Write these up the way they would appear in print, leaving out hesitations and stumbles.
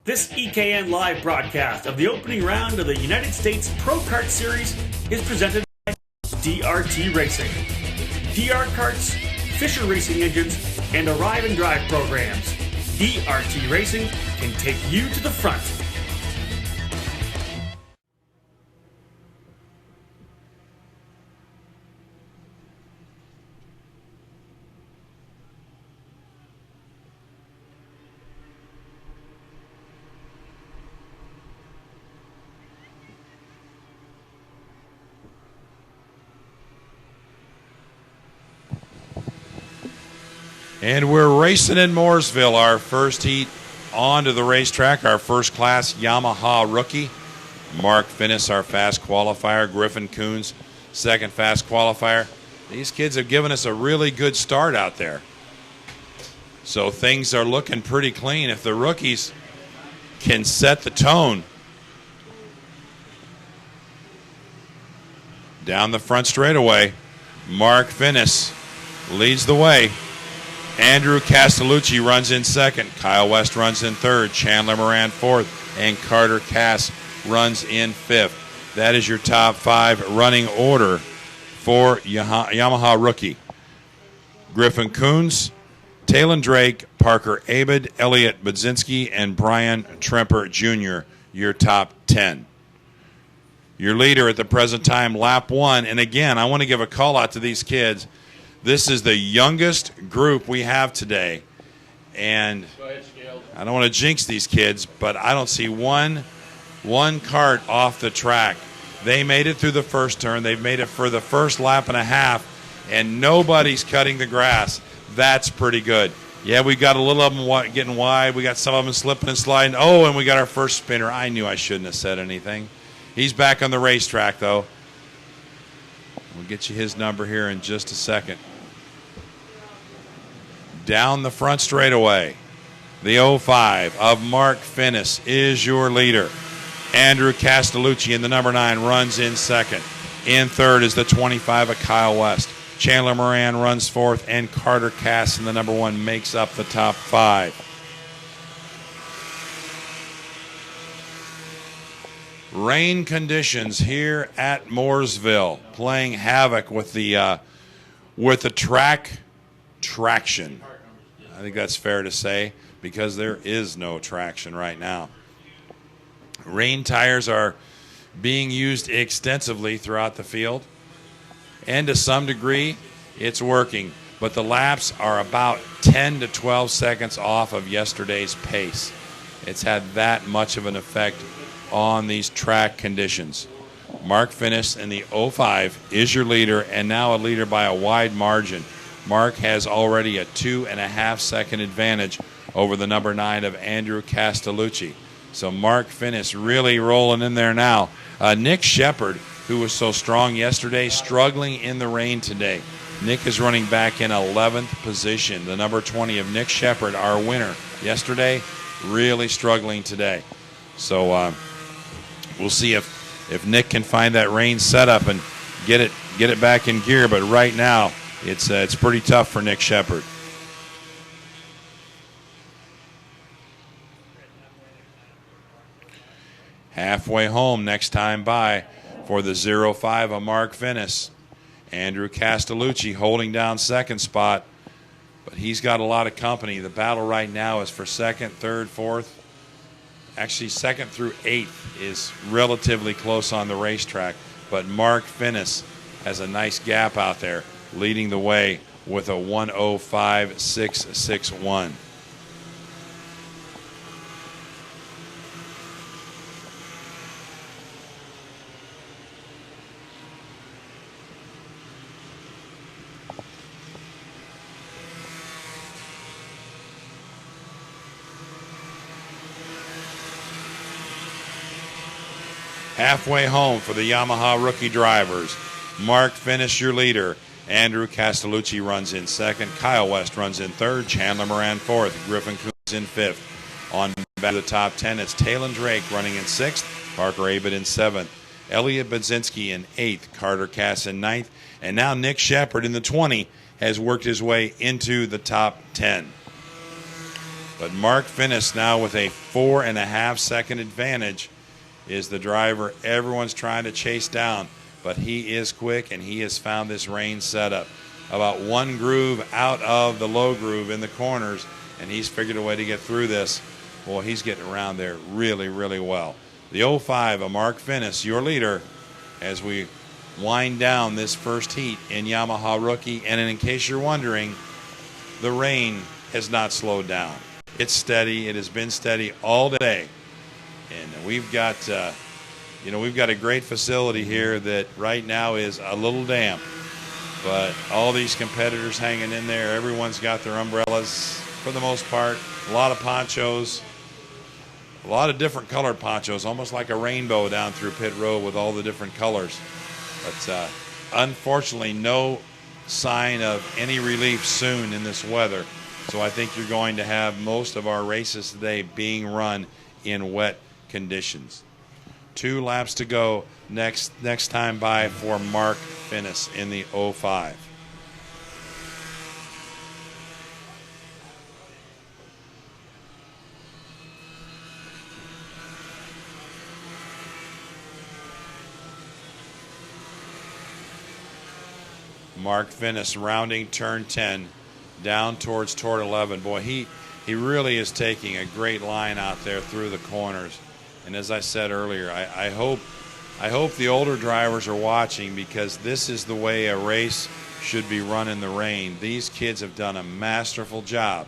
This EKN live broadcast of the opening round of the United States Pro Kart Series is presented by DRT Racing. DR Karts, Fisher Racing Engines, and Arrive and Drive programs. DRT Racing can take you to the front. And we're racing in Mooresville, our first heat onto the racetrack, our first class Yamaha rookie. Mark Finnis, our fast qualifier. Griffin Coons, second fast qualifier. These kids have given us a really good start out there. So things are looking pretty clean. If the rookies can set the tone. Down the front straightaway, Mark Finnis leads the way. Andrew Castellucci runs in second. Kyle West runs in third. Chandler Moran fourth. And Carter Cass runs in fifth. That is your top five running order for Yamaha rookie. Griffin Coons, Talon Drake, Parker Abed, Elliot Budzinski, and Brian Tremper Jr., your top 10. Your leader at the present time, lap one. And again, I want to give a call out to these kids. This is the youngest group we have today, and I don't want to jinx these kids, but I don't see one cart off the track. They made it through the first turn. They've made it for the first lap and a half, and nobody's cutting the grass. That's pretty good. Yeah, we got a little of them getting wide. We got some of them slipping and sliding. Oh, and we got our first spinner. I knew I shouldn't have said anything. He's back on the racetrack, though. We'll get you his number here in just a second. Down the front straightaway, the 05 of Mark Finnis is your leader. Andrew Castellucci in the number 9 runs in second. In third is the 25 of Kyle West. Chandler Moran runs fourth, and Carter Cass in the number 1 makes up the top 5. Rain conditions here at Mooresville, playing havoc with the traction. I think that's fair to say, because there is no traction right now. Rain tires are being used extensively throughout the field, and to some degree, it's working. But the laps are about 10 to 12 seconds off of yesterday's pace. It's had that much of an effect on these track conditions. Mark Finnis in the 05 is your leader, and now a leader by a wide margin. Mark has already a 2.5 second advantage over the number 9 of Andrew Castellucci. So Mark Finnis really rolling in there now. Nick Shepard, who was so strong yesterday, struggling in the rain today. Nick is running back in 11th position. The number 20 of Nick Shepard, our winner yesterday, really struggling today. So we'll see if Nick can find that rain setup and get it back in gear. But right now, it's pretty tough for Nick Shepard. Halfway home next time by for the 05 of Mark Finnis. Andrew Castellucci holding down second spot, but he's got a lot of company. The battle right now is for second, third, fourth. Actually, second through eighth is relatively close on the racetrack, but Mark Finnis has a nice gap out there, leading the way with a 1:05.661. Halfway home for the Yamaha rookie drivers. Mark Finnis, your leader. Andrew Castellucci runs in second. Kyle West runs in third. Chandler Moran fourth. Griffin Coons in fifth. On back to the top 10, it's Talon Drake running in sixth. Parker Abed in seventh. Elliot Budzinski in eighth. Carter Cass in ninth. And now Nick Shepard in the 20 has worked his way into the top 10. But Mark Finnis now with a 4.5-second advantage is the driver everyone's trying to chase down. But he is quick, and he has found this rain setup. About one groove out of the low groove in the corners, and he's figured a way to get through this. Boy, he's getting around there really, really well. The 05 of Mark Finnis, your leader, as we wind down this first heat in Yamaha Rookie. And in case you're wondering, the rain has not slowed down. It's steady. It has been steady all day. And we've got, we've got a great facility here that right now is a little damp. But all these competitors hanging in there. Everyone's got their umbrellas for the most part. A lot of ponchos. A lot of different colored ponchos, almost like a rainbow down through pit road with all the different colors. But unfortunately, no sign of any relief soon in this weather. So I think you're going to have most of our races today being run in wet conditions. 2 laps to go next time by for Mark Finnis in the 05. Mark Finnis rounding turn 10 down towards turn 11. Boy, he really is taking a great line out there through the corners. And as I said earlier, I hope the older drivers are watching, because this is the way a race should be run in the rain. These kids have done a masterful job.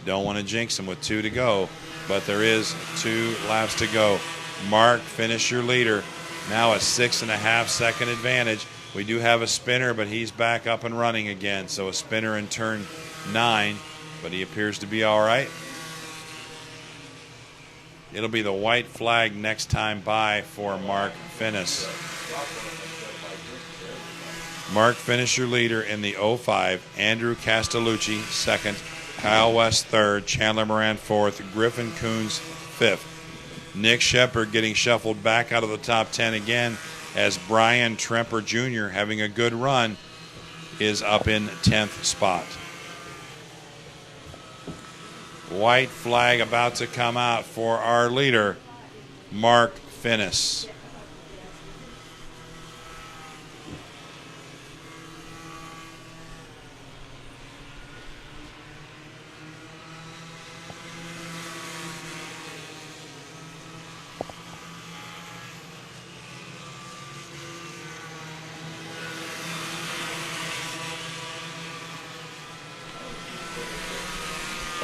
Don't want to jinx them with 2 to go, but there is 2 laps to go. Mark Finnis, your leader, now a 6.5-second advantage. We do have a spinner, but he's back up and running again. So a spinner in turn 9, but he appears to be all right. It'll be the white flag next time by for Mark Finnis. Mark Finnis, your leader in the 05. Andrew Castellucci, 2nd. Kyle West, 3rd. Chandler Moran, 4th. Griffin Coons, 5th. Nick Shepard getting shuffled back out of the top 10 again, as Brian Tremper Jr., having a good run, is up in 10th spot. White flag about to come out for our leader, Mark Finnis.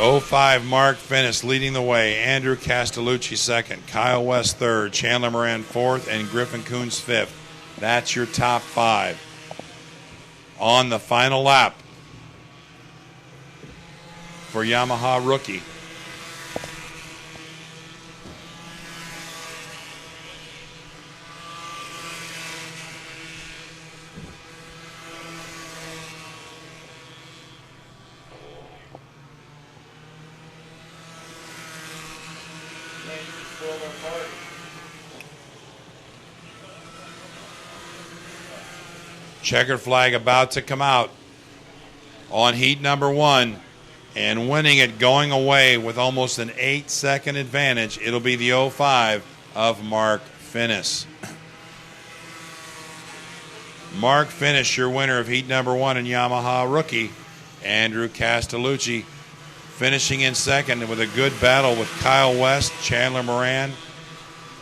'05 Mark Finnis leading the way. Andrew Castellucci 2nd. Kyle West 3rd. Chandler Moran 4th. And Griffin Coons 5th. That's your top 5. On the final lap for Yamaha Rookie. Checkered flag about to come out on heat number 1, and winning it, going away with almost an 8-second advantage. It'll be the 05 of Mark Finnis. Mark Finnis, your winner of heat number 1 in Yamaha Rookie. Andrew Castellucci finishing in 2nd with a good battle with Kyle West, Chandler Moran,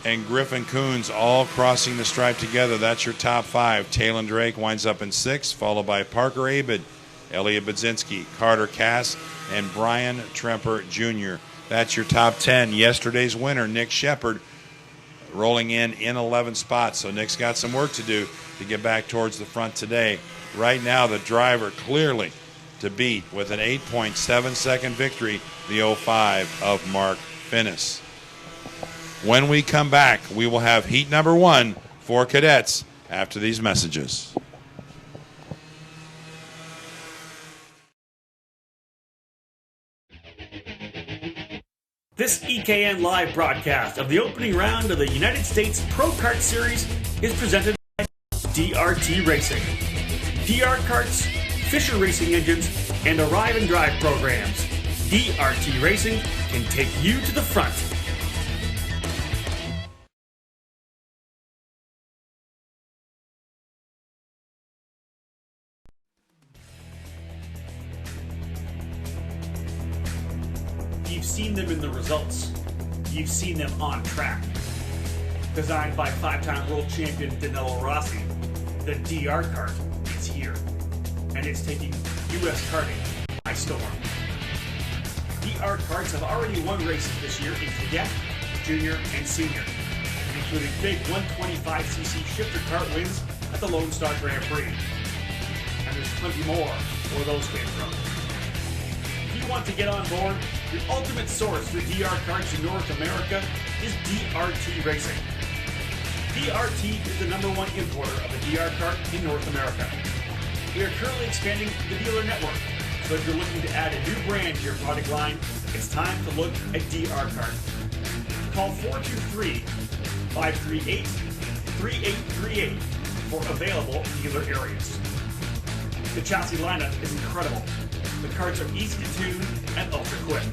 and Griffin Coons all crossing the stripe together. That's your top 5. Talon Drake winds up in 6th, followed by Parker Abed, Elliot Budzinski, Carter Cass, and Brian Tremper Jr. That's your top 10. Yesterday's winner, Nick Shepard, rolling in 11 spots. So Nick's got some work to do to get back towards the front today. Right now, the driver clearly to beat with an 8.7-second victory, the 05 of Mark Finnis. When we come back, we will have heat number 1 for cadets after these messages. This EKN live broadcast of the opening round of the United States Pro Kart Series is presented by DRT Racing. PR carts, Fisher Racing engines, and Arrive and Drive programs. DRT Racing can take you to the front. You've seen them in the results. You've seen them on track. Designed by five-time world champion Danilo Rossi, the DR kart is here. And it's taking U.S. karting by storm. DR karts have already won races this year in cadet, junior, and senior, including big 125cc shifter kart wins at the Lone Star Grand Prix. And there's plenty more where those came from. If you want to get on board, your ultimate source for DR karts in North America is DRT Racing. DRT is the #1 importer of a DR kart in North America. We are currently expanding the dealer network, so if you're looking to add a new brand to your product line, it's time to look at DR Kart. Call 423-538-3838 for available dealer areas. The chassis lineup is incredible. The karts are easy to tune and ultra quick.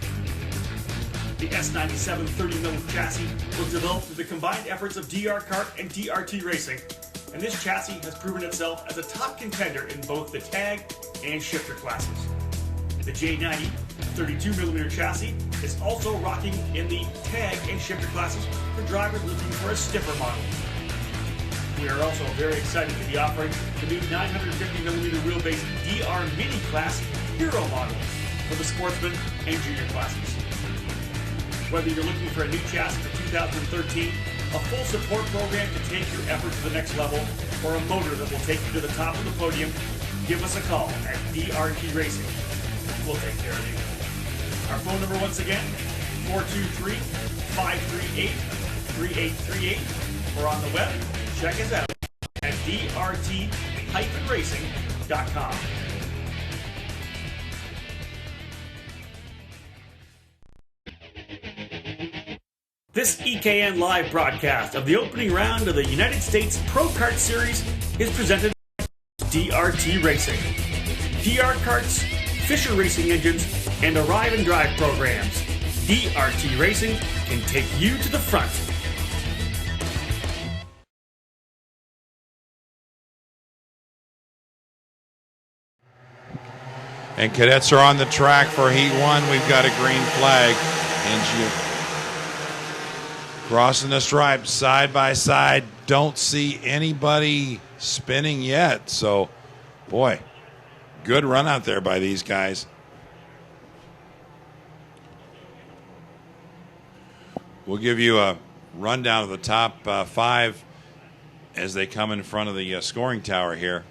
The S97 30mm chassis was developed through the combined efforts of DR Kart and DRT Racing, and this chassis has proven itself as a top contender in both the tag and shifter classes. The J90 32mm chassis is also rocking in the tag and shifter classes for drivers looking for a stiffer model. We are also very excited to be offering the new 950mm wheelbase DR Mini Class Hero model for the sportsman and junior classes. Whether you're looking for a new chassis for 2013, a full support program to take your effort to the next level, or a motor that will take you to the top of the podium, give us a call at DRT Racing. We'll take care of you. Our phone number once again, 423-538-3838, or on the web, check us out at drt-racing.com. This EKN live broadcast of the opening round of the United States Pro Kart Series is presented by DRT Racing. DR karts, Fisher racing engines, and arrive and drive programs. DRT Racing can take you to the front. And cadets are on the track for Heat 1. We've got a green flag. And crossing the stripe side by side. Don't see anybody spinning yet. So, boy, good run out there by these guys. We'll give you a rundown of the top 5 as they come in front of the scoring tower here.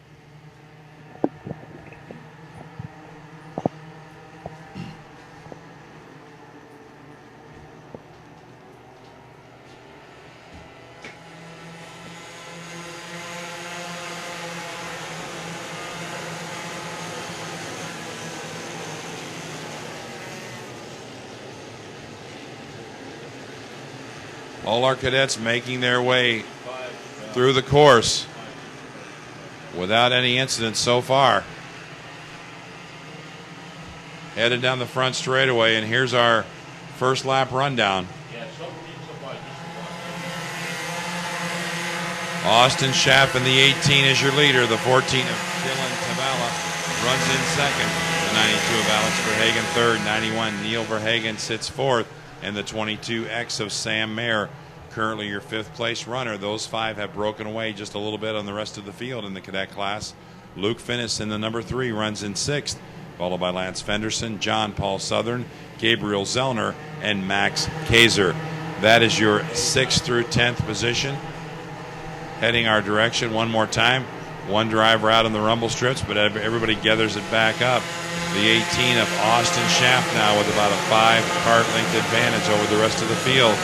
All our cadets making their way through the course without any incidents so far. Headed down the front straightaway, and here's our first lap rundown. Austin Schaff in the 18 is your leader. The 14 of Dylan Tavala runs in second. The 92 of Alex Verhagen third. 91 Neil Verhagen sits fourth. And the 22X of Sam Mayer, currently your 5th place runner. Those 5 have broken away just a little bit on the rest of the field in the cadet class. Luke Finnis in the number 3 runs in 6th, followed by Lance Fenderson, John Paul Southern, Gabriel Zellner, and Max Kaiser. That is your 6th through 10th position. Heading our direction one more time. One driver out on the rumble strips, but everybody gathers it back up. The 18 of Austin Schaff now with about a 5-kart length advantage over the rest of the field.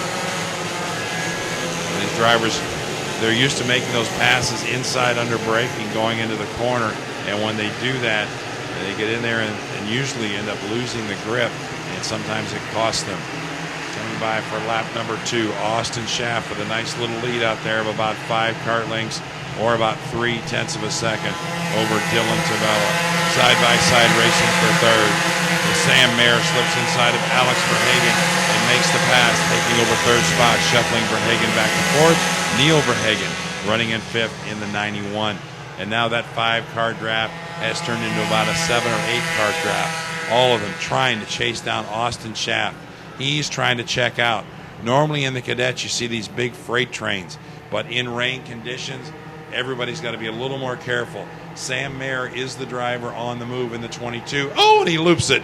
And these drivers, they're used to making those passes inside under braking going into the corner. And when they do that, they get in there and usually end up losing the grip. And sometimes it costs them. Coming by for lap number 2, Austin Schaff with a nice little lead out there of about 5 kart lengths or about 0.3 of a second over Dylan Tavella. Side-by-side racing for third. And Sam Mayer slips inside of Alex Verhagen and makes the pass, taking over third spot, shuffling Verhagen back to fourth. Neil Verhagen running in fifth in the 91. And now that 5-car draft has turned into about a 7 or 8-car draft. All of them trying to chase down Austin Schaff. He's trying to check out. Normally in the cadets you see these big freight trains, but in rain conditions, everybody's got to be a little more careful. Sam Mayer is the driver on the move in the 22. Oh, and he loops it.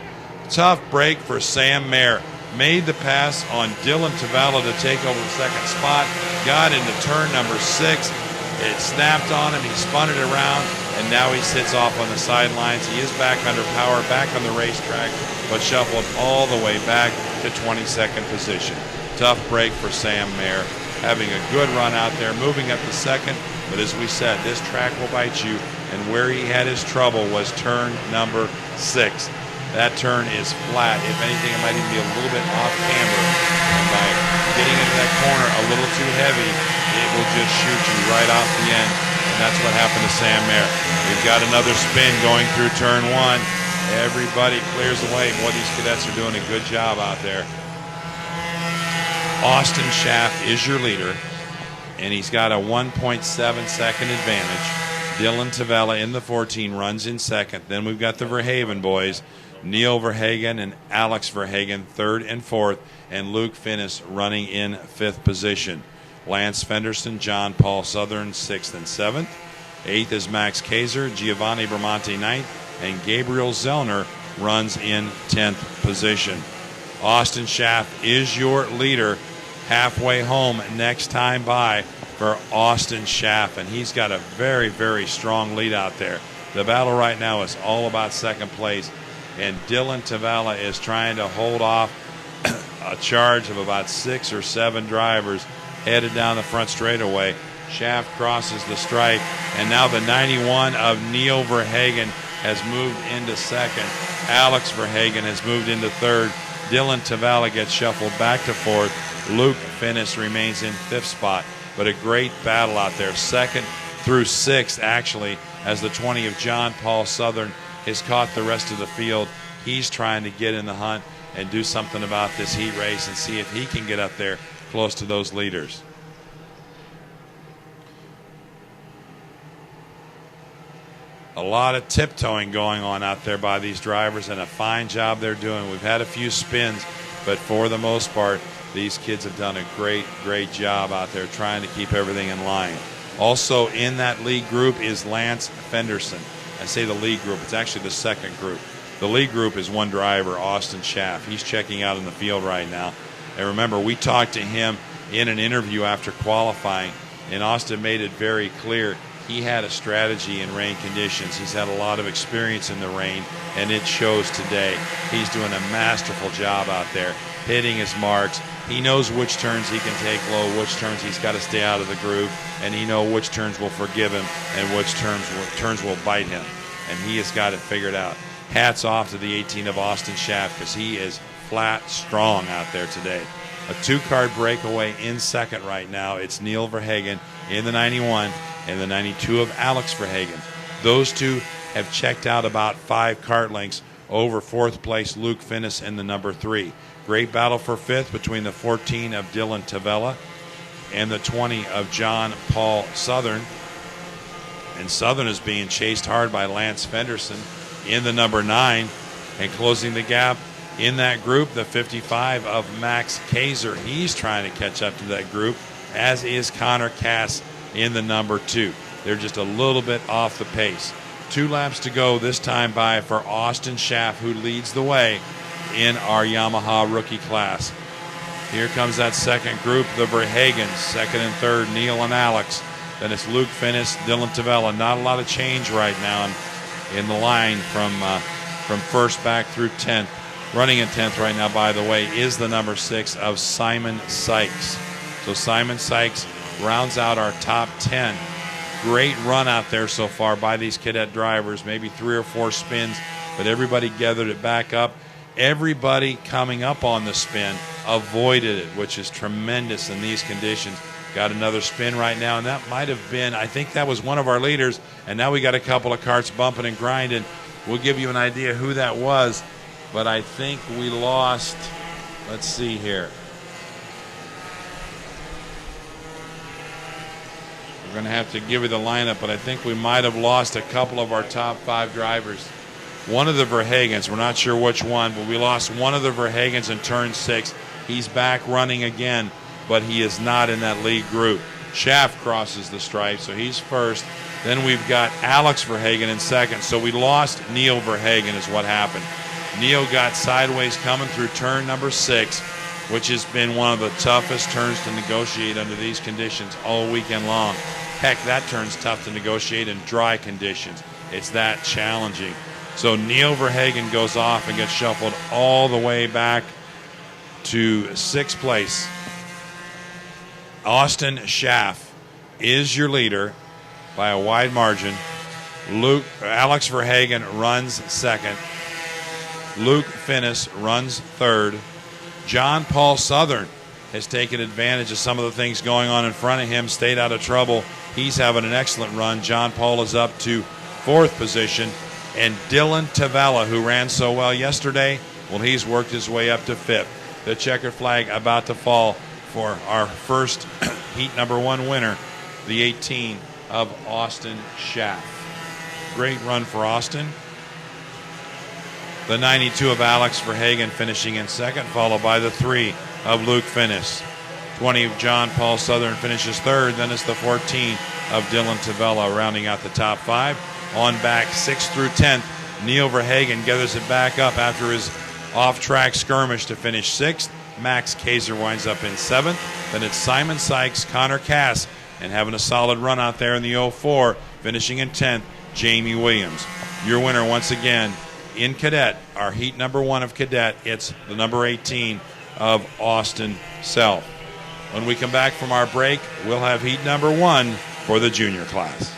Tough break for Sam Mayer. Made the pass on Dylan Tavella to take over the second spot. Got into turn number 6. It snapped on him. He spun it around, and now he sits off on the sidelines. He is back under power, back on the racetrack, but shuffled all the way back to 22nd position. Tough break for Sam Mayer. Having a good run out there, moving up to second. But as we said, this track will bite you, and where he had his trouble was turn number 6. That turn is flat. If anything, it might even be a little bit off camber. And by getting into that corner a little too heavy, it will just shoot you right off the end. And that's what happened to Sam Mayer. We've got another spin going through turn 1. Everybody clears away. Boy, these cadets are doing a good job out there. Austin Schaff is your leader, and he's got a 1.7 second advantage. Dylan Tavella in the 14 runs in second. Then we've got the Verhaven boys, Neil Verhagen and Alex Verhagen, third and fourth, and Luke Finnis running in fifth position. Lance Fenderson, John Paul Southern, sixth and seventh. Eighth is Max Kaiser, Giovanni Bramante, ninth, and Gabriel Zellner runs in 10th position. Austin Schaff is your leader. Halfway home next time by for Austin Schaff, and he's got a very, very strong lead out there. The battle right now is all about second place, and Dylan Tavella is trying to hold off a charge of about 6 or 7 drivers headed down the front straightaway. Schaff crosses the stripe, and now the 91 of Neil Verhagen has moved into second. Alex Verhagen has moved into third. Dylan Tavella gets shuffled back to fourth. Luke Finnis remains in fifth spot. But a great battle out there, second through sixth, actually, as the 20 of John Paul Southern has caught the rest of the field. He's trying to get in the hunt and do something about this heat race and see if he can get up there close to those leaders. A lot of tiptoeing going on out there by these drivers, and a fine job they're doing. We've had a few spins, but for the most part, these kids have done a great, great job out there trying to keep everything in line. Also in that lead group is Lance Fenderson. I say the lead group, it's actually the second group. The lead group is one driver, Austin Schaff. He's checking out in the field right now. And remember, we talked to him in an interview after qualifying, and Austin made it very clear he had a strategy in rain conditions. He's had a lot of experience in the rain, and it shows today. He's doing a masterful job out there, hitting his marks. He knows which turns he can take low, which turns he's got to stay out of the groove, and he knows which turns will forgive him and which turns will bite him. And he has got it figured out. Hats off to the 18 of Austin Schaff, because he is flat strong out there today. A 2-car breakaway in second right now. It's Neil Verhagen in the 91 and the 92 of Alex Verhagen. Those two have checked out about 5 kart lengths over fourth place Luke Finnis in the number 3. Great battle for fifth between the 14 of Dylan Tavella and the 20 of John Paul Southern. And Southern is being chased hard by Lance Fenderson in the number 9, and closing the gap in that group, the 55 of Max Kaiser. He's trying to catch up to that group, as is Connor Cass in the number 2. They're just a little bit off the pace. 2 laps to go this time by for Austin Schaff, who leads the way in our Yamaha rookie class. Here comes that second group, the Verhagens, second and third, Neil and Alex. Then it's Luke Finnis, Dylan Tavella. Not a lot of change right now in the line from first back through 10th. Running in 10th right now, by the way, is the number 6 of Simon Sykes. So Simon Sykes rounds out our top 10. Great run out there so far by these cadet drivers, maybe 3 or 4 spins, but everybody gathered it back up. Everybody coming up on the spin avoided it, which is tremendous in these conditions. got another spin right now, and that might have been, I think that was one of our leaders, and now we got a couple of carts bumping and grinding. We'll give you an idea who that was, but I think we lost, let's see here. We're going to have to give you the lineup, but I think we might have lost a couple of our top 5 drivers. One of the Verhagens, we're not sure which one, but we lost one of the Verhagens in turn 6. He's back running again, but he is not in that lead group. Schaff crosses the stripe, so he's first. Then we've got Alex Verhagen in second. So we lost Neil Verhagen is what happened. Neil got sideways coming through turn number 6, which has been one of the toughest turns to negotiate under these conditions all weekend long. Heck, that turn's tough to negotiate in dry conditions. It's that challenging. So Neil Verhagen goes off and gets shuffled all the way back to 6th place. Austin Schaff is your leader by a wide margin. Alex Verhagen runs 2nd. Luke Finnis runs 3rd. John Paul Southern has taken advantage of some of the things going on in front of him, stayed out of trouble. He's having an excellent run. John Paul is up to 4th position. And Dylan Tavella, who ran so well yesterday, well, he's worked his way up to 5th. The checkered flag about to fall for our first heat number 1 winner, the 18 of Austin Schaff. Great run for Austin. The 92 of Alex Verhagen finishing in 2nd, followed by the 3 of Luke Finnis. 20 of John Paul Southern finishes 3rd. Then it's the 14 of Dylan Tavella rounding out the top 5. On back 6th through 10th, Neil Verhagen gathers it back up after his off-track skirmish to finish 6th. Max Kaiser winds up in 7th. Then it's Simon Sykes, Connor Cass, and having a solid run out there in the 04, finishing in 10th, Jamie Williams. Your winner once again in Cadet, our heat number 1 of Cadet, it's the number 18 of Austin Self. When we come back from our break, we'll have heat number 1 for the junior class.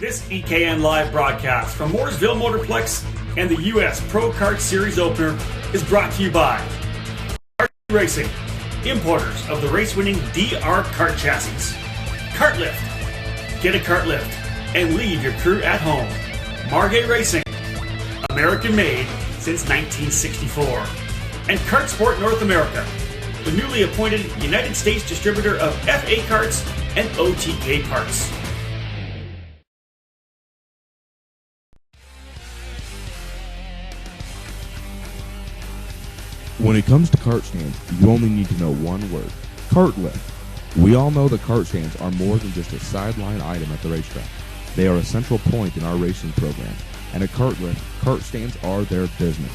This EKN live broadcast from Mooresville Motorplex and the U.S. Pro Kart Series opener is brought to you by DRT Racing, importers of the race-winning DR Kart chassis. Kart Lift. Get a kart lift and leave your crew at home. Margay Racing, American-made since 1964. And Kart Sport North America, the newly appointed United States distributor of FA Karts and OTK parts. When it comes to kart stands, you only need to know one word: kart lift. We all know that kart stands are more than just a sideline item at the racetrack. They are a central point in our racing program, and at Kart Lift, kart stands are their business.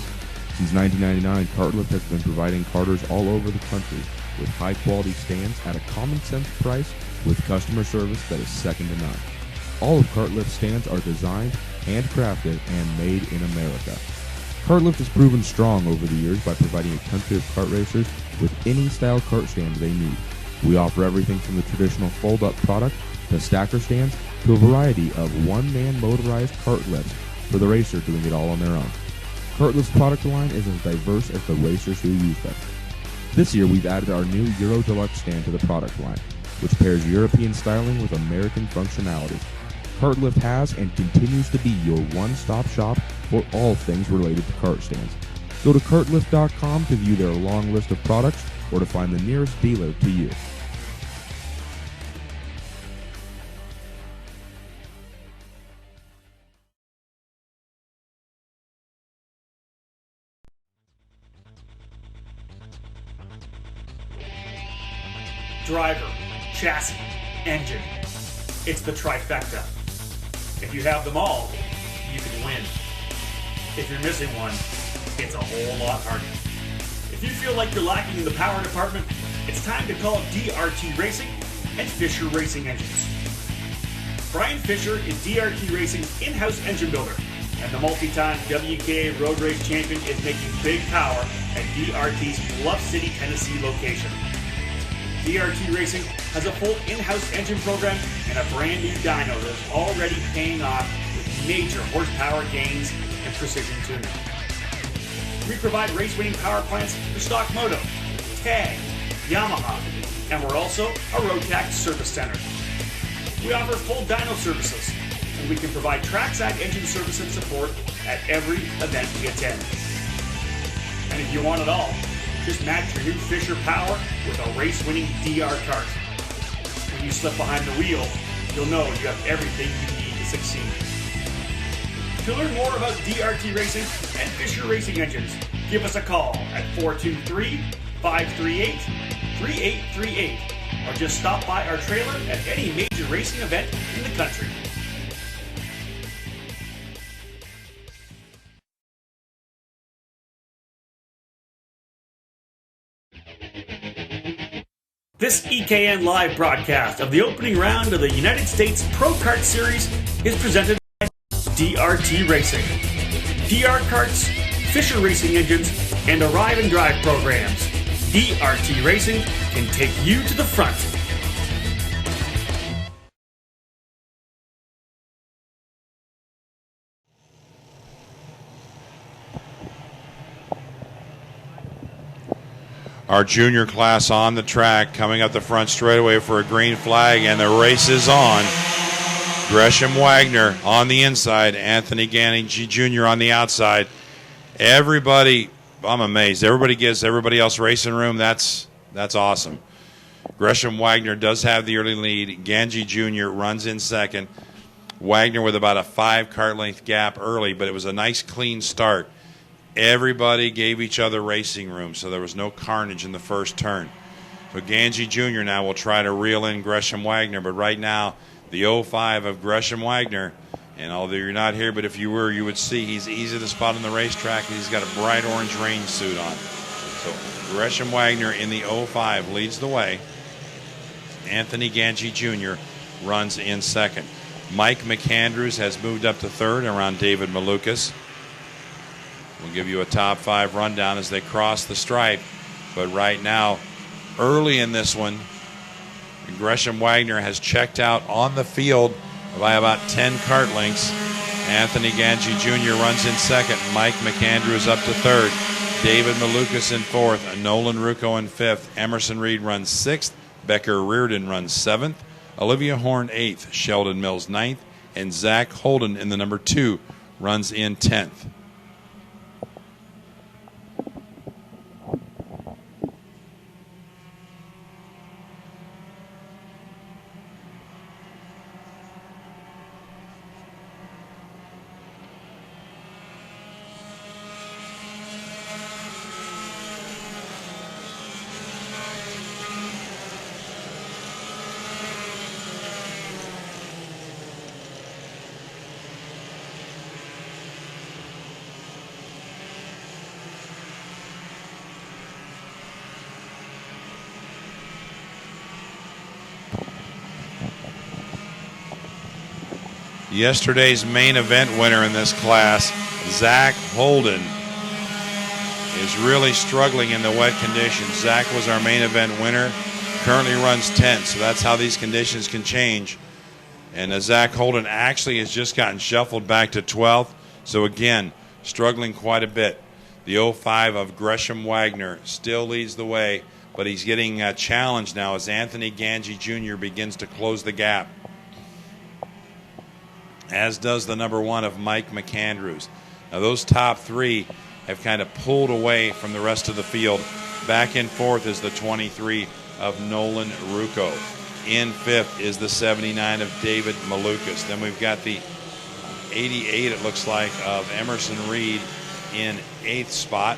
Since 1999, Kart Lift has been providing karters all over the country with high-quality stands at a common-sense price with customer service that is second to none. All of Kart Lift's stands are designed, handcrafted, and made in America. Kart Lift has proven strong over the years by providing a country of kart racers with any style kart stand they need. We offer everything from the traditional fold-up product to stacker stands to a variety of one-man motorized kart lifts for the racer doing it all on their own. Kart Lift's product line is as diverse as the racers who use them. This year we've added our new Euro Deluxe stand to the product line, which pairs European styling with American functionality. Kart Lift has and continues to be your one-stop shop for all things related to kart stands. Go to kartlift.com to view their long list of products or to find the nearest dealer to you. Driver, chassis, engine. It's the trifecta. If you have them all, you can win. If you're missing one, it's a whole lot harder. If you feel like you're lacking in the power department, it's time to call DRT Racing and Fisher Racing Engines. Brian Fisher is DRT Racing's in-house engine builder, and the multi-time WKA road race champion is making big power at DRT's Bluff City, Tennessee location. DRT Racing has a full in-house engine program and a brand new dyno that is already paying off with major horsepower gains and precision tuning. We provide race-winning power plants for stock moto, tag, Yamaha, and we're also a Road Tax service center. We offer full dyno services, and we can provide Trackside engine service and support at every event we attend. And if you want it all, just match your new Fisher power with a race-winning DR kart. When you slip behind the wheel, you'll know you have everything you need to succeed. To learn more about DRT racing and Fisher racing engines, give us a call at 423-538-3838 or just stop by our trailer at any major racing event in the country. This EKN live broadcast of the opening round of the United States Pro Kart Series is presented by DRT Racing. DR karts, Fisher racing engines, and arrive and drive programs. DRT Racing can take you to the front. Our junior class on the track, coming up the front straightaway for a green flag, and the race is on. Gresham Wagner on the inside, Anthony Ganji Jr. on the outside. Everybody, I'm amazed. Everybody gives everybody else racing room. That's awesome. Gresham Wagner does have the early lead. Ganji Jr. runs in second. Wagner with about a 5 kart length gap early, but it was a nice clean start. Everybody gave each other racing room, so there was no carnage in the first turn. So Ganji Jr. now will try to reel in Gresham Wagner, but right now the 05 of Gresham Wagner, and although you're not here, but if you were, you would see he's easy to spot on the racetrack, and he's got a bright orange rain suit on. So Gresham Wagner in the 05 leads the way. Anthony Ganji Jr. runs in second. Mike McAndrews has moved up to third around David Malukas. We'll give you a top 5 rundown as they cross the stripe. But right now, early in this one, Gresham Wagner has checked out on the field by about 10 kart lengths. Anthony Ganji Jr. runs in second. Mike McAndrews up to third. David Malukas in fourth. Nolan Rucco in fifth. Emerson Reed runs sixth. Becker Reardon runs seventh. Olivia Horn eighth. Sheldon Mills ninth. And Zach Holden in the number 2 runs in 10th. Yesterday's main event winner in this class, Zach Holden, is really struggling in the wet conditions. Zach was our main event winner, currently runs 10th, so that's how these conditions can change. And Zach Holden actually has just gotten shuffled back to 12th, so again, struggling quite a bit. The 05 of Gresham Wagner still leads the way, but he's getting challenged now as Anthony Ganji Jr. begins to close the gap, as does the number 1 of Mike McAndrews. Now those top 3 have kind of pulled away from the rest of the field. Back in 4th is the 23 of Nolan Rucco. In 5th is the 79 of David Malukas. Then we've got the 88, it looks like, of Emerson Reed in 8th spot.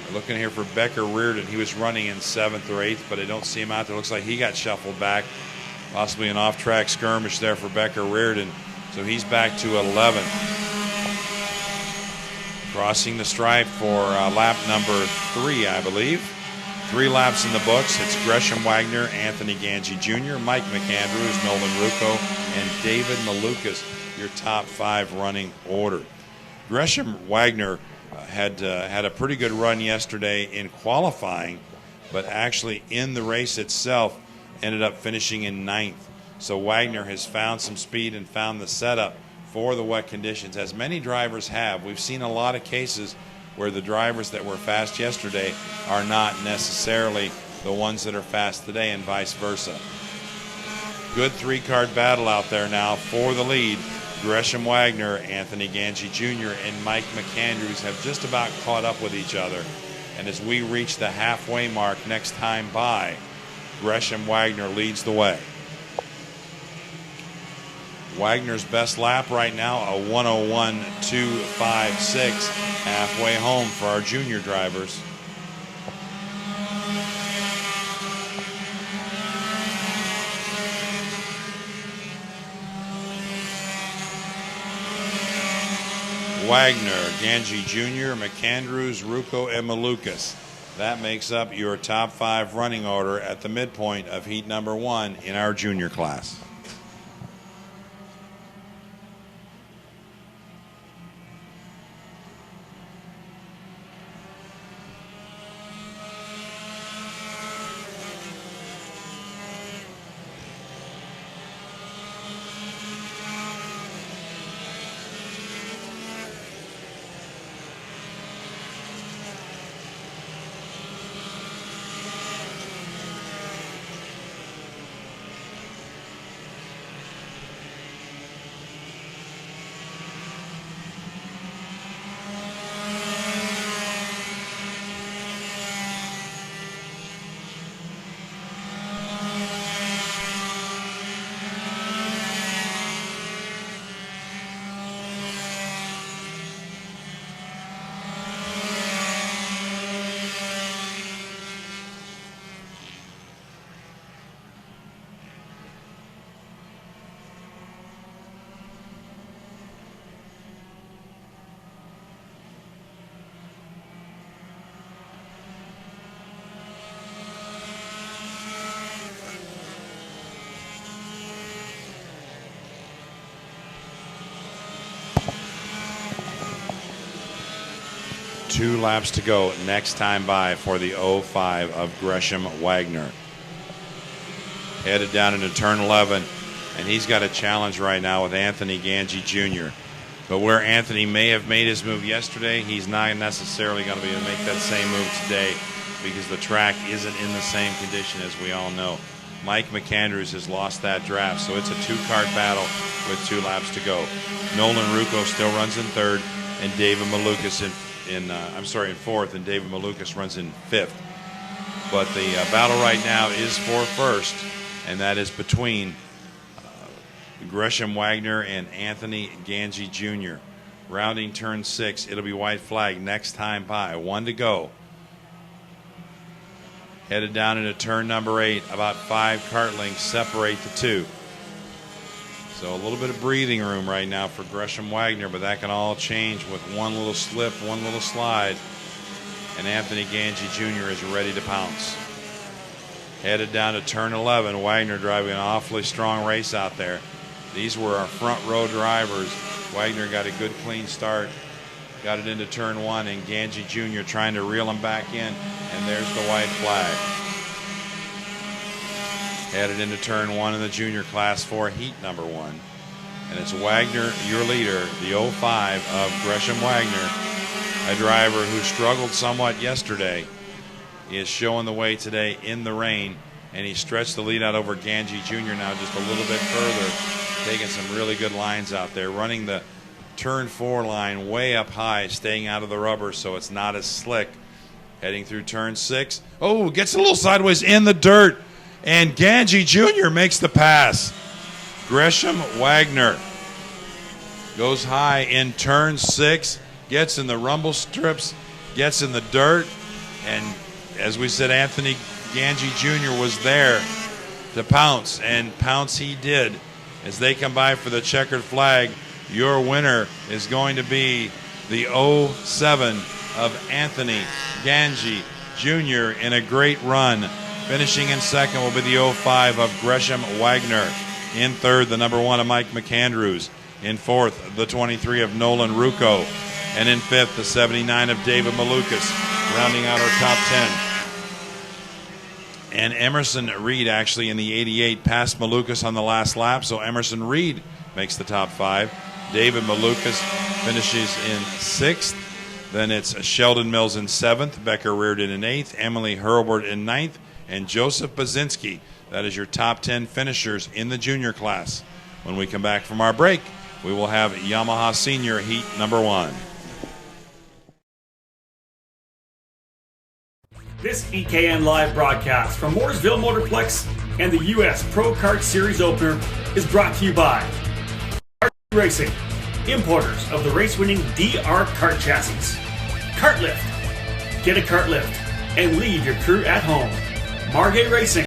We're looking here for Becker Reardon. He was running in 7th or 8th, but I don't see him out there. Looks like he got shuffled back. Possibly an off-track skirmish there for Becker Reardon. So he's back to 11th. Crossing the stripe for lap number 3, I believe. 3 laps in the books. It's Gresham Wagner, Anthony Ganji Jr., Mike McAndrews, Nolan Rucco, and David Malukas, your top 5 running order. Gresham Wagner had a pretty good run yesterday in qualifying, but actually in the race itself ended up finishing in 9th. So Wagner has found some speed and found the setup for the wet conditions, as many drivers have. We've seen a lot of cases where the drivers that were fast yesterday are not necessarily the ones that are fast today, and vice versa. Good three-card battle out there now for the lead. Gresham Wagner, Anthony Ganji Jr., and Mike McAndrews have just about caught up with each other. And as we reach the halfway mark next time by, Gresham Wagner leads the way. Wagner's best lap right now, a 101.256, halfway home for our junior drivers. Wagner, Ganji Jr., McAndrews, Rucco, and Malukas. That makes up your top 5 running order at the midpoint of heat number 1 in our junior class. Two laps to go next time by for the 05 of Gresham Wagner. Headed down into turn 11, and he's got a challenge right now with Anthony Ganji Jr. But where Anthony may have made his move yesterday, he's not necessarily going to be able to make that same move today because the track isn't in the same condition as we all know. Mike McAndrews has lost that draft, so it's a two-cart battle with 2 laps to go. Nolan Rucco still runs in third, and David Malukas in fourth, and David Malukas runs in fifth. But the battle right now is for first, and that is between Gresham Wagner and Anthony Ganji Jr. Rounding turn 6, it'll be white flag next time by. 1 to go. Headed down into turn number 8, about 5 kart lengths separate the 2. So a little bit of breathing room right now for Gresham Wagner, but that can all change with one little slip, one little slide, and Anthony Ganji Jr. is ready to pounce. Headed down to turn 11, Wagner driving an awfully strong race out there. These were our front row drivers. Wagner got a good clean start, got it into turn 1, and Ganji Jr. trying to reel him back in, and there's the white flag. Headed into turn 1 in the junior class for heat number 1. And it's Wagner, your leader, the 05 of Gresham Wagner, a driver who struggled somewhat yesterday. He is showing the way today in the rain, and he stretched the lead out over Ganji Jr. now just a little bit further, taking some really good lines out there, running the turn 4 line way up high, staying out of the rubber so it's not as slick. Heading through turn 6. Oh, gets a little sideways in the dirt. And Ganji Jr. makes the pass. Gresham Wagner goes high in turn 6, gets in the rumble strips, gets in the dirt, and as we said, Anthony Ganji Jr. was there to pounce, and pounce he did. As they come by for the checkered flag, your winner is going to be the 07 of Anthony Ganji Jr. in a great run. Finishing in second will be the 05 of Gresham Wagner. In third, the number 1 of Mike McAndrews. In fourth, the 23 of Nolan Rucco. And in fifth, the 79 of David Malukas, rounding out our top 10. And Emerson Reed actually in the 88 passed Malukas on the last lap, so Emerson Reed makes the top 5. David Malukas finishes in 6th. Then it's Sheldon Mills in 7th, Becker Reardon in 8th, Emily Hurlbert in 9th, and Joseph Bazinski. That is your top 10 finishers in the junior class. When we come back from our break, we will have Yamaha Senior Heat number 1. This EKN live broadcast from Mooresville Motorplex and the U.S. Pro Kart Series opener is brought to you by DRT Racing, importers of the race-winning DR kart chassis. Kart Lift. Get a kart lift and leave your crew at home. Margay Racing,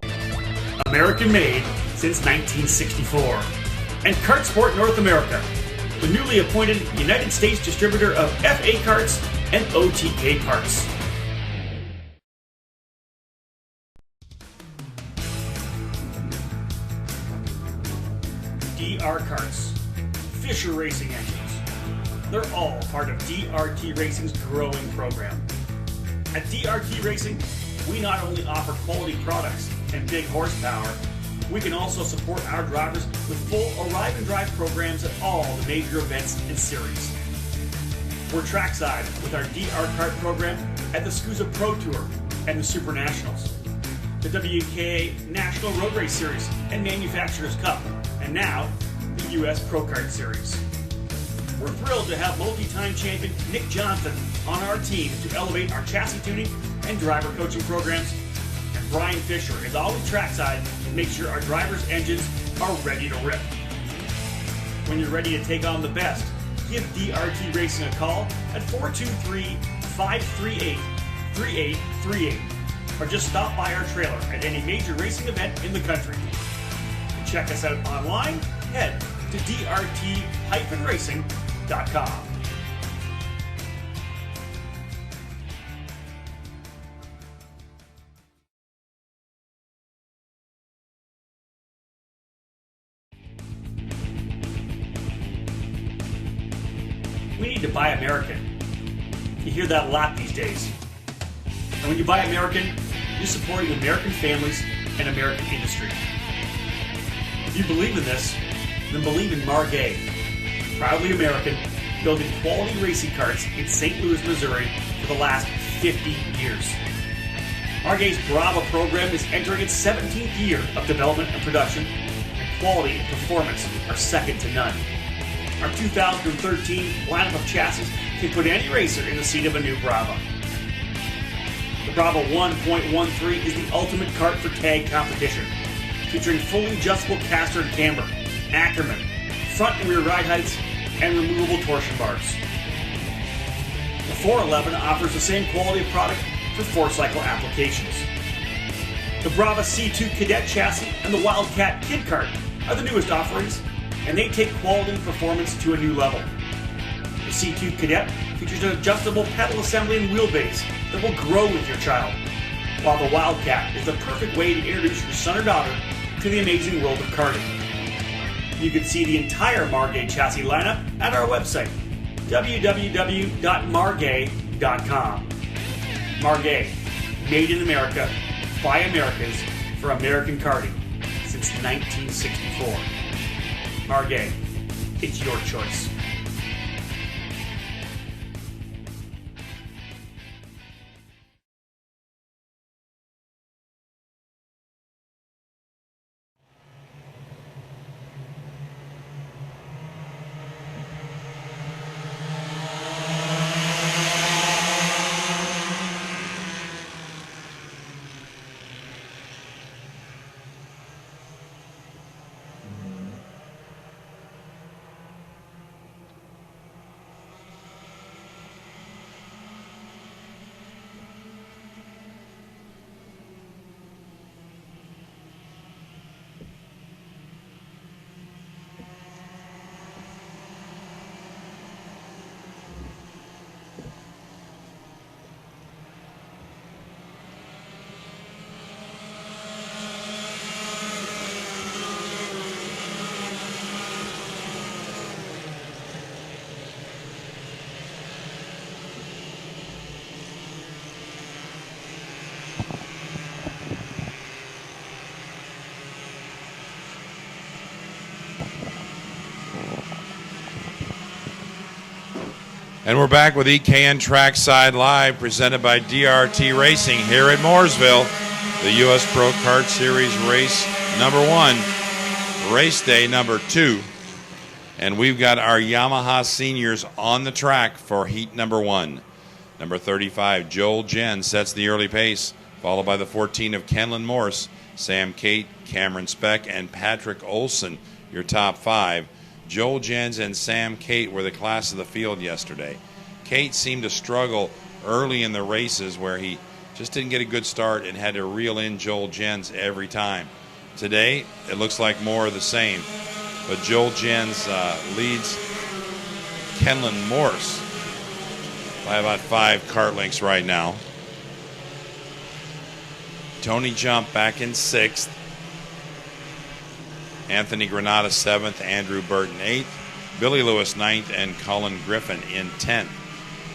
American-made since 1964. And Kart Sport North America, the newly appointed United States distributor of FA Karts and OTK parts. DR Karts, Fisher Racing Engines. They're all part of DRT Racing's growing program. At DRT Racing, we not only offer quality products and big horsepower, we can also support our drivers with full arrive and drive programs at all the major events and series. We're Trackside with our DR Kart program at the SCUSA Pro Tour and the Super Nationals, the WKA National Road Race Series and Manufacturers Cup, and now the U.S. Pro Kart Series. We're thrilled to have multi-time champion Nick Johnson on our team to elevate our chassis tuning and driver coaching programs. And Brian Fisher is always trackside to make sure our drivers' engines are ready to rip. When you're ready to take on the best, give DRT Racing a call at 423-538-3838 or just stop by our trailer at any major racing event in the country. To check us out online, head to drt-racing.com. We need to buy American. You hear that a lot these days. And when you buy American, you're supporting American families and American industry. If you believe in this, then believe in Margay, proudly American, building quality racing karts in St. Louis, Missouri for the last 50 years. Margay's Brava program is entering its 17th year of development and production, and quality and performance are second to none. Our 2013 lineup of chassis can put any racer in the seat of a new Brava. The Brava 1.13 is the ultimate kart for tag competition, featuring fully adjustable caster and camber, Ackerman, front and rear ride heights, and removable torsion bars. The 411 offers the same quality of product for 4-cycle applications. The Brava C2 Cadet chassis and the Wildcat Kid Kart are the newest offerings, and they take quality and performance to a new level. The C2 Cadet features an adjustable pedal assembly and wheelbase that will grow with your child, while the Wildcat is the perfect way to introduce your son or daughter to the amazing world of karting. You can see the entire Margay chassis lineup at our website, www.margay.com. Margay, made in America, by Americans, for American karting, since 1964. Margay, it's your choice. And we're back with EKN Trackside Live, presented by DRT Racing here at Mooresville. The U.S. Pro Kart Series race number 1, race day number 2. And we've got our Yamaha seniors on the track for heat number 1. Number 35, Joel Jen, sets the early pace, followed by the 14 of Kenlon Morse, Sam Cate, Cameron Speck, and Patrick Olson, your top 5. Joel Jens and Sam Cate were the class of the field yesterday. Cate seemed to struggle early in the races where he just didn't get a good start and had to reel in Joel Jens every time. Today, it looks like more of the same. But Joel Jens leads Kenlon Morse by about 5 kart lengths right now. Tony Jump back in 6th. Anthony Granata 7th, Andrew Burton 8th, Billy Lewis 9th, and Colin Griffin in 10th.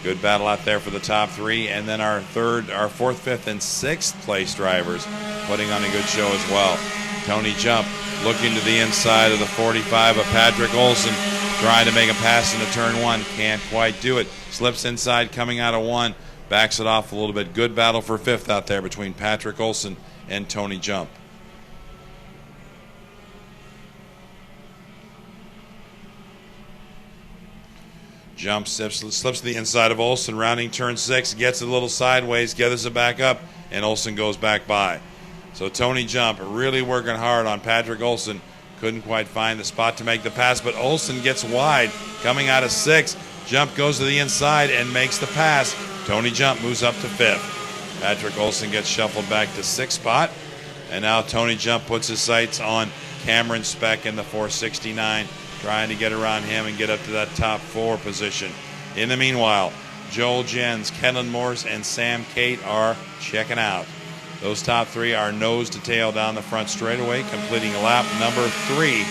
Good battle out there for the top 3, and then our 4th, 5th, and 6th place drivers putting on a good show as well. Tony Jump looking to the inside of the 45 of Patrick Olson, trying to make a pass into turn 1, can't quite do it. Slips inside coming out of 1, backs it off a little bit. Good battle for 5th out there between Patrick Olson and Tony Jump. Jump slips to the inside of Olson, rounding turn 6, gets it a little sideways, gathers it back up, and Olson goes back by. So Tony Jump really working hard on Patrick Olson. Couldn't quite find the spot to make the pass, but Olson gets wide, coming out of 6. Jump goes to the inside and makes the pass. Tony Jump moves up to 5th. Patrick Olson gets shuffled back to 6th spot, and now Tony Jump puts his sights on Cameron Speck in the 469. Trying to get around him and get up to that top 4 position. In the meanwhile, Joel Jens, Kenlon Morse, and Sam Cate are checking out. Those top 3 are nose to tail down the front straightaway, completing lap number 3.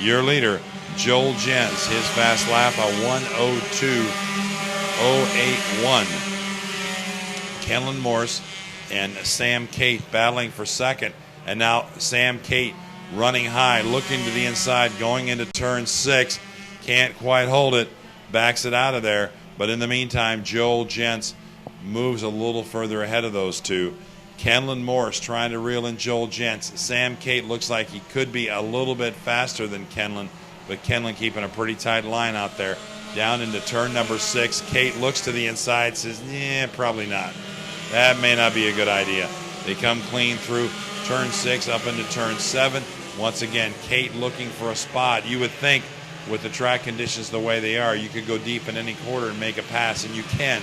Your leader, Joel Jens, his fast lap, a 1:02.081. Kenlon Morse and Sam Cate battling for 2nd, and now Sam Cate running high, looking to the inside, going into turn 6. Can't quite hold it, backs it out of there. But in the meantime, Joel Jens moves a little further ahead of those 2. Kenlon Morse trying to reel in Joel Jens. Sam Cate looks like he could be a little bit faster than Kenlon, but Kenlon keeping a pretty tight line out there. Down into turn number 6, Cate looks to the inside, says, probably not. That may not be a good idea. They come clean through turn 6 up into turn 7. Once again, Cate looking for a spot. You would think with the track conditions the way they are, you could go deep in any quarter and make a pass, and you can.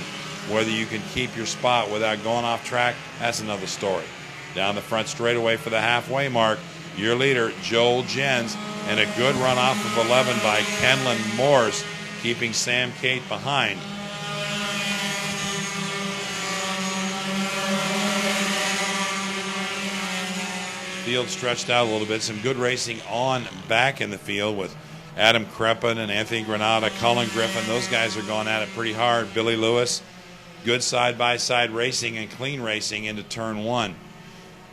Whether you can keep your spot without going off track, that's another story. Down the front straightaway for the halfway mark, your leader, Joel Jens, and a good run off of 11 by Kenlon Morse, keeping Sam Cate behind. Field stretched out a little bit. Some good racing on back in the field with Adam Kreppen and Anthony Granata, Colin Griffin. Those guys are going at it pretty hard. Billy Lewis, good side-by-side racing and clean racing into turn 1.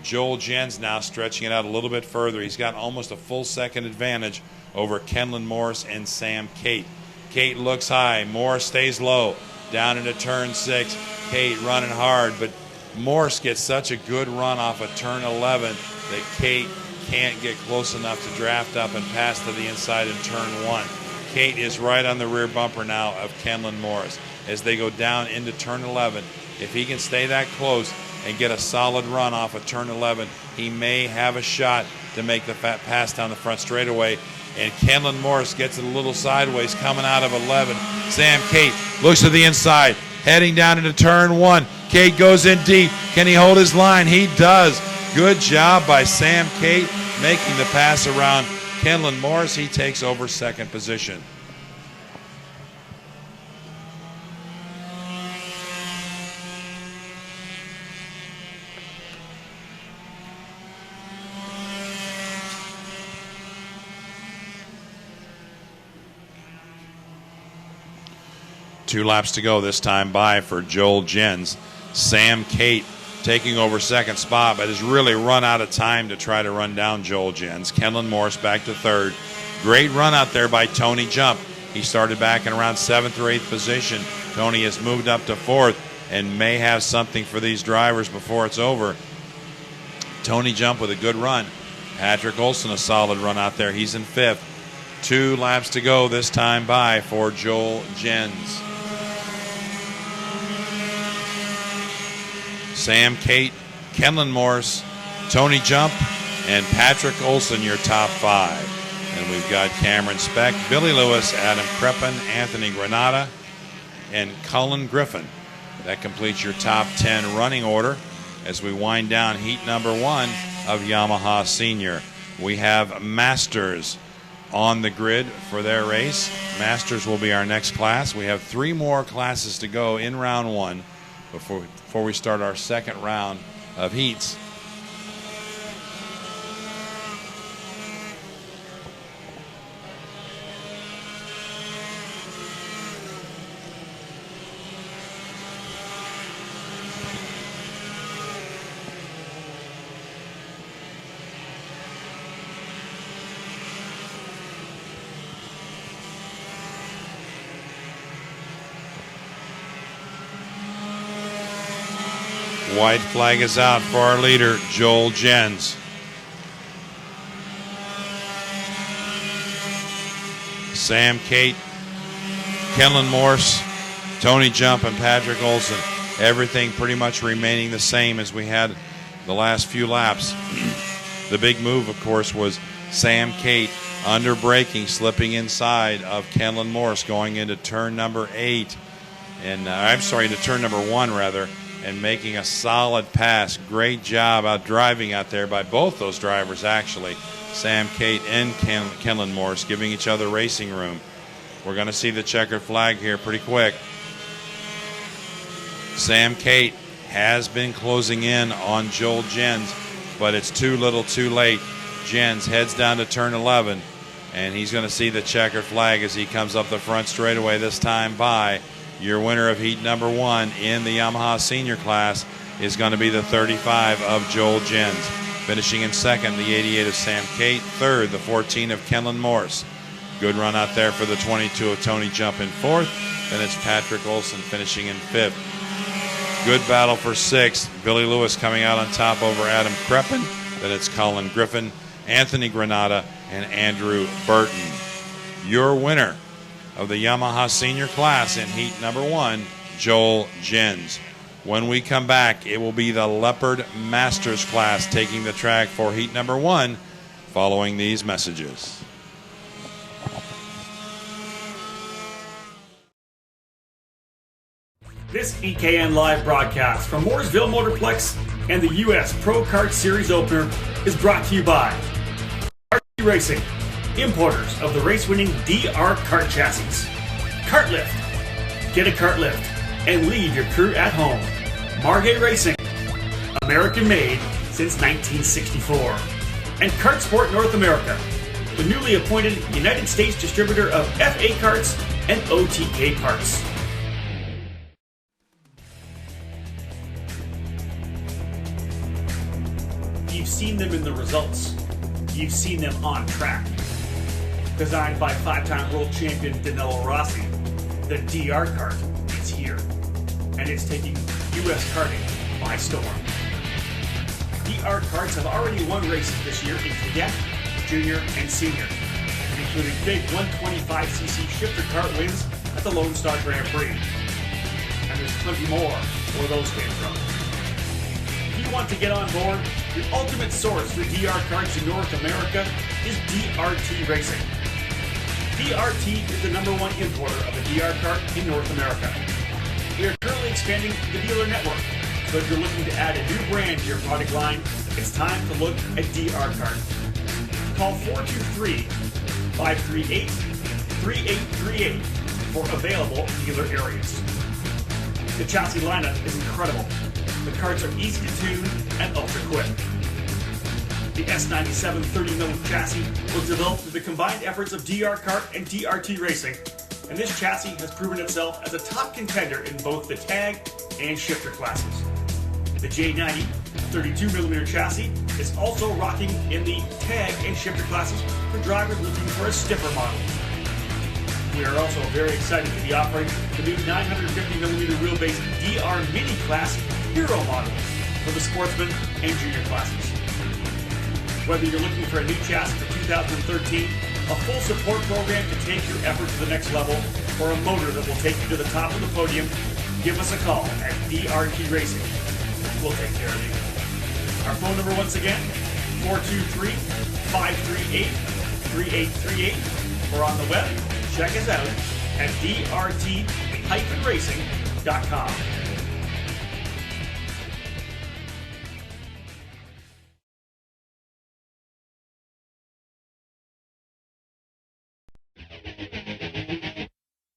Joel Jens now stretching it out a little bit further. He's got almost a full second advantage over Kenlon Morse and Sam Cate. Cate looks high. Morse stays low. Down into turn 6. Cate running hard, but Morse gets such a good run off of turn 11 that Cate can't get close enough to draft up and pass to the inside in turn 1. Cate is right on the rear bumper now of Kenlon Morse as they go down into turn 11. If he can stay that close and get a solid run off of turn 11, he may have a shot to make the pass down the front straightaway. And Kenlon Morse gets it a little sideways coming out of 11. Sam Cate looks to the inside, heading down into turn 1. Cate goes in deep. Can he hold his line? He does. Good job by Sam Cate making the pass around Kenlon Morse. He takes over 2nd position. Two laps to go this time by for Joel Jens. Sam Cate taking over 2nd spot, but has really run out of time to try to run down Joel Jens. Kenlon Morse back to 3rd. Great run out there by Tony Jump. He started back in around 7th or 8th position. Tony has moved up to 4th and may have something for these drivers before it's over. Tony Jump with a good run. Patrick Olson, a solid run out there. He's in 5th. 2 laps to go this time by for Joel Jens. Sam Cate, Kenlon Morse, Tony Jump, and Patrick Olson, your top 5. And we've got Cameron Speck, Billy Lewis, Adam Kreppen, Anthony Granata, and Cullen Griffin. That completes your top 10 running order as we wind down heat number 1 of Yamaha Senior. We have Masters on the grid for their race. Masters will be our next class. We have 3 more classes to go in round 1 before we start our second round of heats. White flag is out for our leader, Joel Jens. Sam Cate, Kenlon Morse, Tony Jump, and Patrick Olson. Everything pretty much remaining the same as we had the last few laps. The big move, of course, was Sam Cate under braking, slipping inside of Kenlon Morse going into turn number 8. And into turn number 1, rather. And making a solid pass. Great job out driving out there by both those drivers, actually. Sam Cate and Kenlon Morse giving each other racing room. We're going to see the checkered flag here pretty quick. Sam Cate has been closing in on Joel Jens, but it's too little too late. Jens heads down to turn 11, and he's going to see the checkered flag as he comes up the front straightaway this time by. Your winner of heat number 1 in the Yamaha Senior class is going to be the 35 of Joel Jens. Finishing in 2nd, the 88 of Sam Cate. 3rd, the 14 of Kenlon Morse. Good run out there for the 22 of Tony Jump in 4th. Then it's Patrick Olson finishing in 5th. Good battle for 6th. Billy Lewis coming out on top over Adam Kreppen. Then it's Cullen Griffin, Anthony Granata, and Andrew Burton. Your winner of the Yamaha Senior class in heat number 1, Joel Jens. When we come back, it will be the Leopard Masters class taking the track for heat number 1 following these messages. This EKN live broadcast from Mooresville Motorplex and the U.S. Pro Kart Series opener is brought to you by RT Racing, importers of the race-winning DR kart chassis. Kart Lift. Get a kart lift and leave your crew at home. Margay Racing. American-made since 1964. And Kart Sport North America, the newly appointed United States distributor of FA Karts and OTK parts. You've seen them in the results. You've seen them on track. Designed by 5-time world champion Danilo Rossi, the DR kart is here. And it's taking U.S. karting by storm. DR karts have already won races this year in cadet, junior, and senior, including big 125cc shifter kart wins at the Lone Star Grand Prix. And there's plenty more where those came from. If you want to get on board, your ultimate source for DR karts in North America is DRT Racing. DRT is the #1 importer of a DR kart in North America. We are currently expanding the dealer network, so if you're looking to add a new brand to your product line, it's time to look at DR Kart. Call 423-538-3838 for available dealer areas. The chassis lineup is incredible. The karts are easy to tune and ultra quick. The S97 30mm chassis was developed through the combined efforts of DR Kart and DRT Racing, and this chassis has proven itself as a top contender in both the tag and shifter classes. The J90 32mm chassis is also rocking in the tag and shifter classes for drivers looking for a stiffer model. We are also very excited to be offering the new 950mm wheelbase DR Mini Class Hero model for the sportsman and junior classes. Whether you're looking for a new chassis for 2013, a full support program to take your effort to the next level, or a motor that will take you to the top of the podium, give us a call at DRT Racing. We'll take care of you. Our phone number once again, 423-538-3838, or on the web, check us out at drt-racing.com.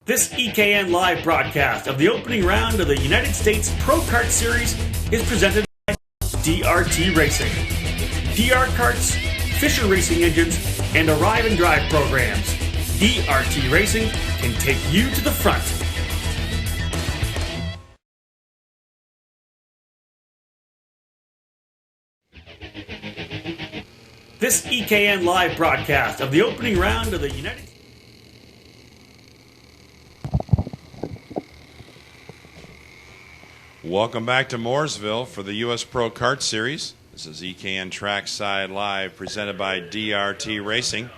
This EKN live broadcast of the opening round of the United States Pro Kart Series is presented by DRT Racing. PR karts, Fisher racing engines, and arrive and drive programs. DRT Racing can take you to the front. This EKN live broadcast of the opening round of the United States. Welcome back to Mooresville for the U.S. Pro Kart Series. This is EKN Trackside Live, presented by DRT Racing.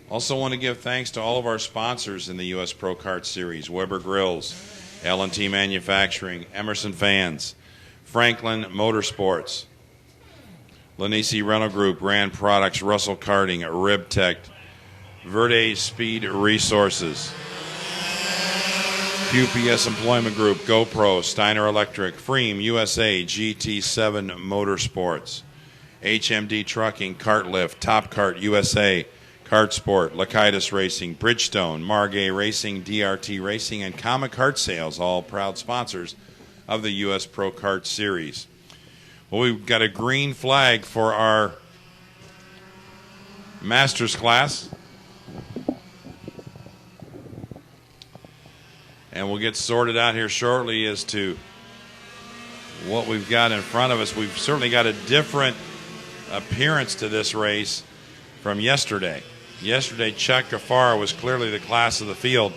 Also want to give thanks to all of our sponsors in the U.S. Pro Kart Series: Weber Grills, L&T Manufacturing, Emerson Fans, Franklin Motorsports, Lanisi Rental Group, Rand Products, Russell Karting, RibTech, Verde Speed Resources, QPS Employment Group, GoPro, Steiner Electric, Freem USA, GT7 Motorsports, HMD Trucking, Kartlift, Top Kart USA, Kart Sport, Lakitis Racing, Bridgestone, Margay Racing, DRT Racing, and Comic Kart Sales, all proud sponsors of the U.S. Pro Kart Series. Well, we've got a green flag for our Masters class. And we'll get sorted out here shortly as to what we've got in front of us. We've certainly got a different appearance to this race from yesterday. Yesterday, Chuck Gaffar was clearly the class of the field.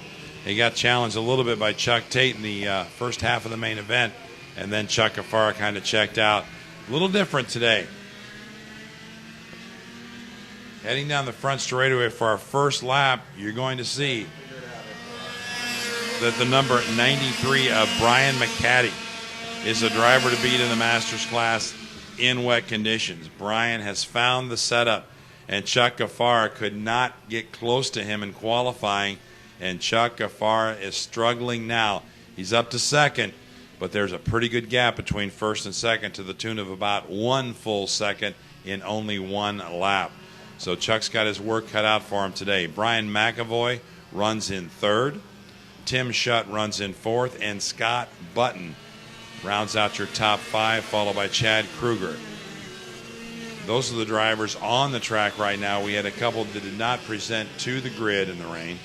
He got challenged a little bit by Chuck Tate in the first half of the main event, and then Chuck Gaffar kind of checked out. A little different today. Heading down the front straightaway for our first lap, you're going to see that the number 93 of Brian McCaddy is a driver to beat in the Masters class in wet conditions. Brian has found the setup, and Chuck Gaffar could not get close to him in qualifying, and Chuck Gaffar is struggling now. He's up to second, but there's a pretty good gap between first and second to the tune of about 1 full second in only 1 lap. So Chuck's got his work cut out for him today. Brian McAvoy runs in third. Tim Shutt runs in fourth, and Scott Button rounds out your top 5, followed by Chad Kruger. Those are the drivers on the track right now. We had a couple that did not present to the grid in the rain.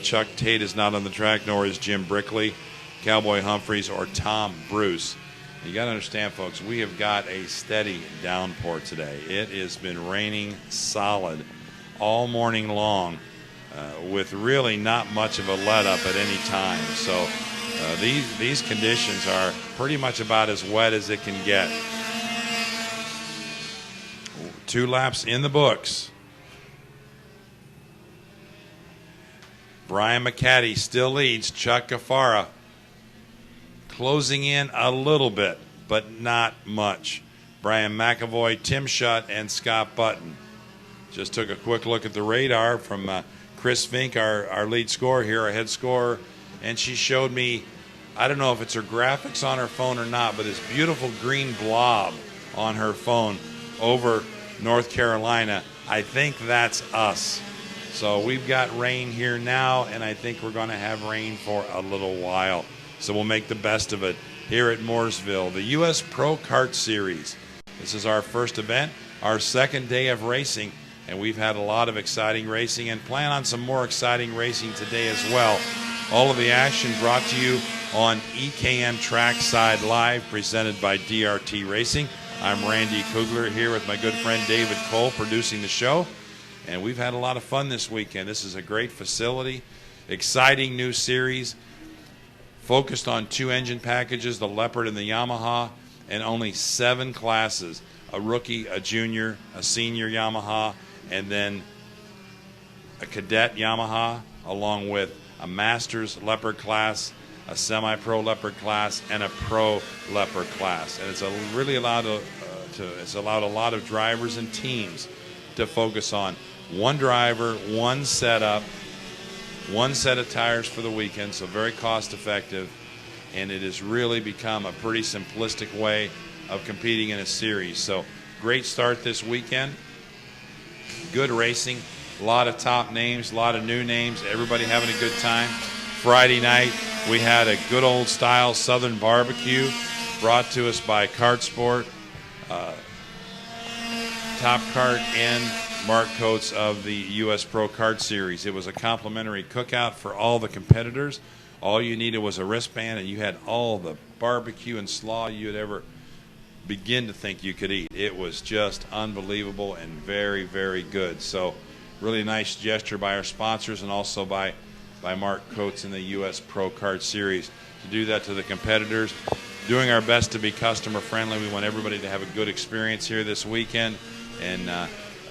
Chuck Tate is not on the track, nor is Jim Brickley, Cowboy Humphreys, or Tom Bruce. You got to understand, folks, we have got a steady downpour today. It has been raining solid all morning long, with really not much of a let-up at any time. So these conditions are pretty much about as wet as it can get. 2 laps in the books. Brian McCaddy still leads. Chuck Gaffar closing in a little bit, but not much. Brian McAvoy, Tim Shutt, and Scott Button. Just took a quick look at the radar from Chris Fink, our lead scorer here, our head scorer, and she showed me, I don't know if it's her graphics on her phone or not, but this beautiful green blob on her phone over North Carolina. I think that's us. So we've got rain here now, and I think we're going to have rain for a little while. So we'll make the best of it here at Mooresville, the U.S. Pro Kart Series. This is our first event, our second day of racing, and we've had a lot of exciting racing and plan on some more exciting racing today as well. All of the action brought to you on EKN Trackside Live, presented by DRT Racing. I'm Randy Kugler here with my good friend David Cole producing the show. And we've had a lot of fun this weekend. This is a great facility, exciting new series, focused on 2 engine packages, the Leopard and the Yamaha, and only 7 classes, a rookie, a junior, a senior Yamaha, and then a cadet Yamaha, along with a Masters Leopard class, a semi-pro Leopard class, and a pro Leopard class. And it's really allowed it's allowed a lot of drivers and teams to focus on one driver, one setup, one set of tires for the weekend, so very cost effective. And it has really become a pretty simplistic way of competing in a series. So great start this weekend. Good racing, a lot of top names, a lot of new names, everybody having a good time. Friday night, we had a good old style Southern barbecue brought to us by Kart Sport, Top Kart, and Mark Coates of the U.S. Pro Kart Series. It was a complimentary cookout for all the competitors. All you needed was a wristband, and you had all the barbecue and slaw you'd ever begin to think you could eat. It was just unbelievable and very, very good. So really nice gesture by our sponsors and also by Mark Coates in the U.S. Pro Kart Series to do that to the competitors. Doing our best to be customer friendly. We want everybody to have a good experience here this weekend. And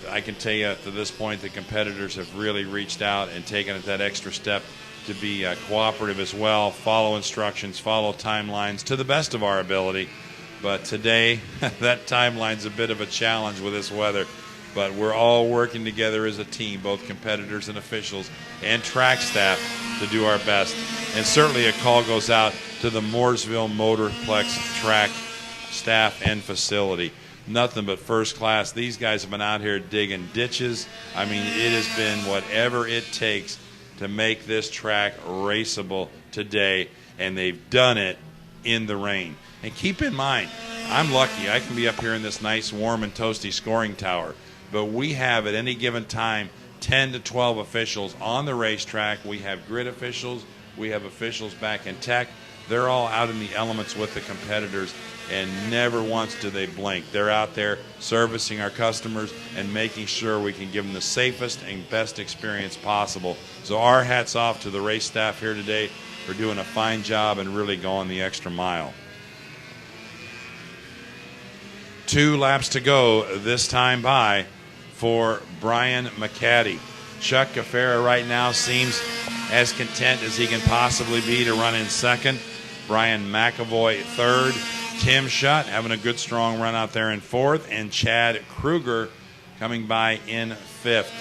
I can tell you to this point the competitors have really reached out and taken it that extra step to be cooperative as well, follow instructions, follow timelines to the best of our ability. But today, that timeline's a bit of a challenge with this weather. But we're all working together as a team, both competitors and officials and track staff, to do our best. And certainly a call goes out to the Mooresville Motorplex track staff and facility. Nothing but first class. These guys have been out here digging ditches. I mean, it has been whatever it takes to make this track raceable today, and they've done it in the rain. And keep in mind, I'm lucky. I can be up here in this nice, warm, and toasty scoring tower. But we have at any given time 10 to 12 officials on the racetrack. We have grid officials. We have officials back in tech. They're all out in the elements with the competitors, and never once do they blink. They're out there servicing our customers and making sure we can give them the safest and best experience possible. So our hats off to the race staff here today for doing a fine job and really going the extra mile. 2 laps to go this time by for Brian McCaddy. Chuck Caffera right now seems as content as he can possibly be to run in second. Brian McAvoy third. Tim Schutt having a good strong run out there in fourth. And Chad Kruger coming by in fifth.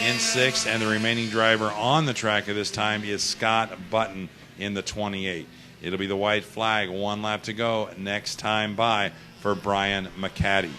In sixth, and the remaining driver on the track at this time is Scott Button in the 28. It'll be the white flag, 1 lap to go next time by for Brian McCaddy.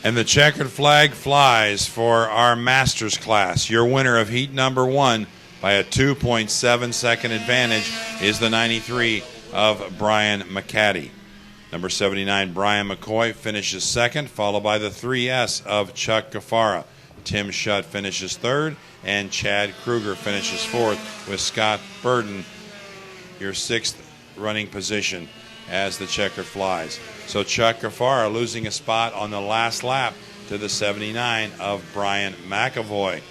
And the checkered flag flies for our Masters class. Your winner of heat number 1 by a 2.7 second advantage is the 93 of Brian McCaddy. Number 79, Brian McCoy, finishes second, followed by the 3S of Chuck Gaffara. Tim Shutt finishes third, and Chad Kruger finishes fourth, with Scott Burden, your sixth running position as the checker flies. So Chuck Gaffara losing a spot on the last lap to the 79 of Brian McAvoy.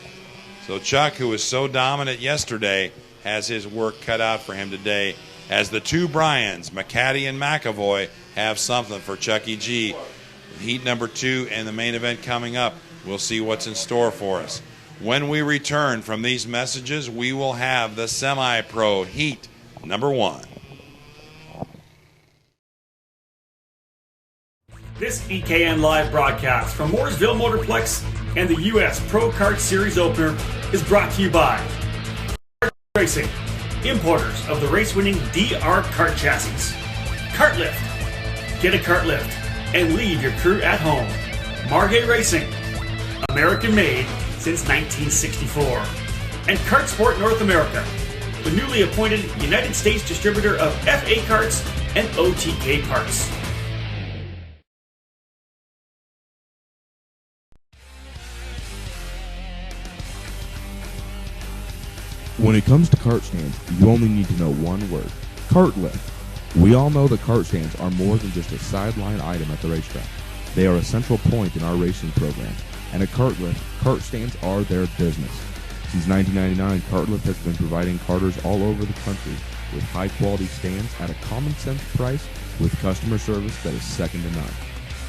So Chuck, who was so dominant yesterday, has his work cut out for him today, as the two Bryans, McCaddy and McAvoy, have something for Chucky G. Heat number 2 and the main event coming up. We'll see what's in store for us. When we return from these messages, we will have the semi-pro heat number 1. This EKN live broadcast from Mooresville Motorplex and the U.S. Pro Kart Series opener is brought to you by Kart Racing, importers of the race-winning DR kart chassis. Kart Lift. Get a kart lift and leave your crew at home. Margay Racing, American-made since 1964. And Kart Sport North America, the newly appointed United States distributor of FA Karts and OTK parts. When it comes to kart stands, you only need to know one word: kart lift. We all know that kart stands are more than just a sideline item at the racetrack. They are a central point in our racing program, and at Kart Lift, kart stands are their business. Since 1999, Kart Lift has been providing karters all over the country with high-quality stands at a common-sense price with customer service that is second to none.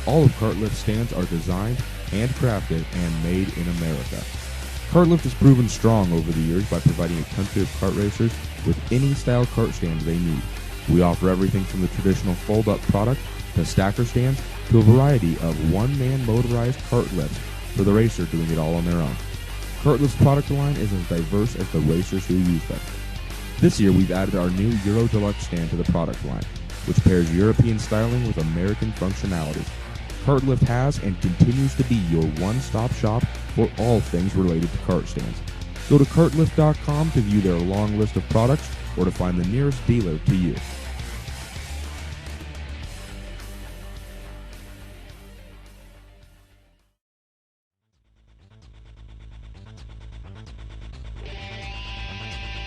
All of Kart Lift's stands are designed, handcrafted, and made in America. Kart Lift has proven strong over the years by providing a country of kart racers with any style kart stand they need. We offer everything from the traditional fold-up product to stacker stands to a variety of one-man motorized kart lifts for the racer doing it all on their own. Kart Lift's product line is as diverse as the racers who use them. This year we've added our new Euro Deluxe stand to the product line, which pairs European styling with American functionality. Kart Lift has and continues to be your one-stop shop for all things related to kart stands. Go to kartlift.com to view their long list of products or to find the nearest dealer to you.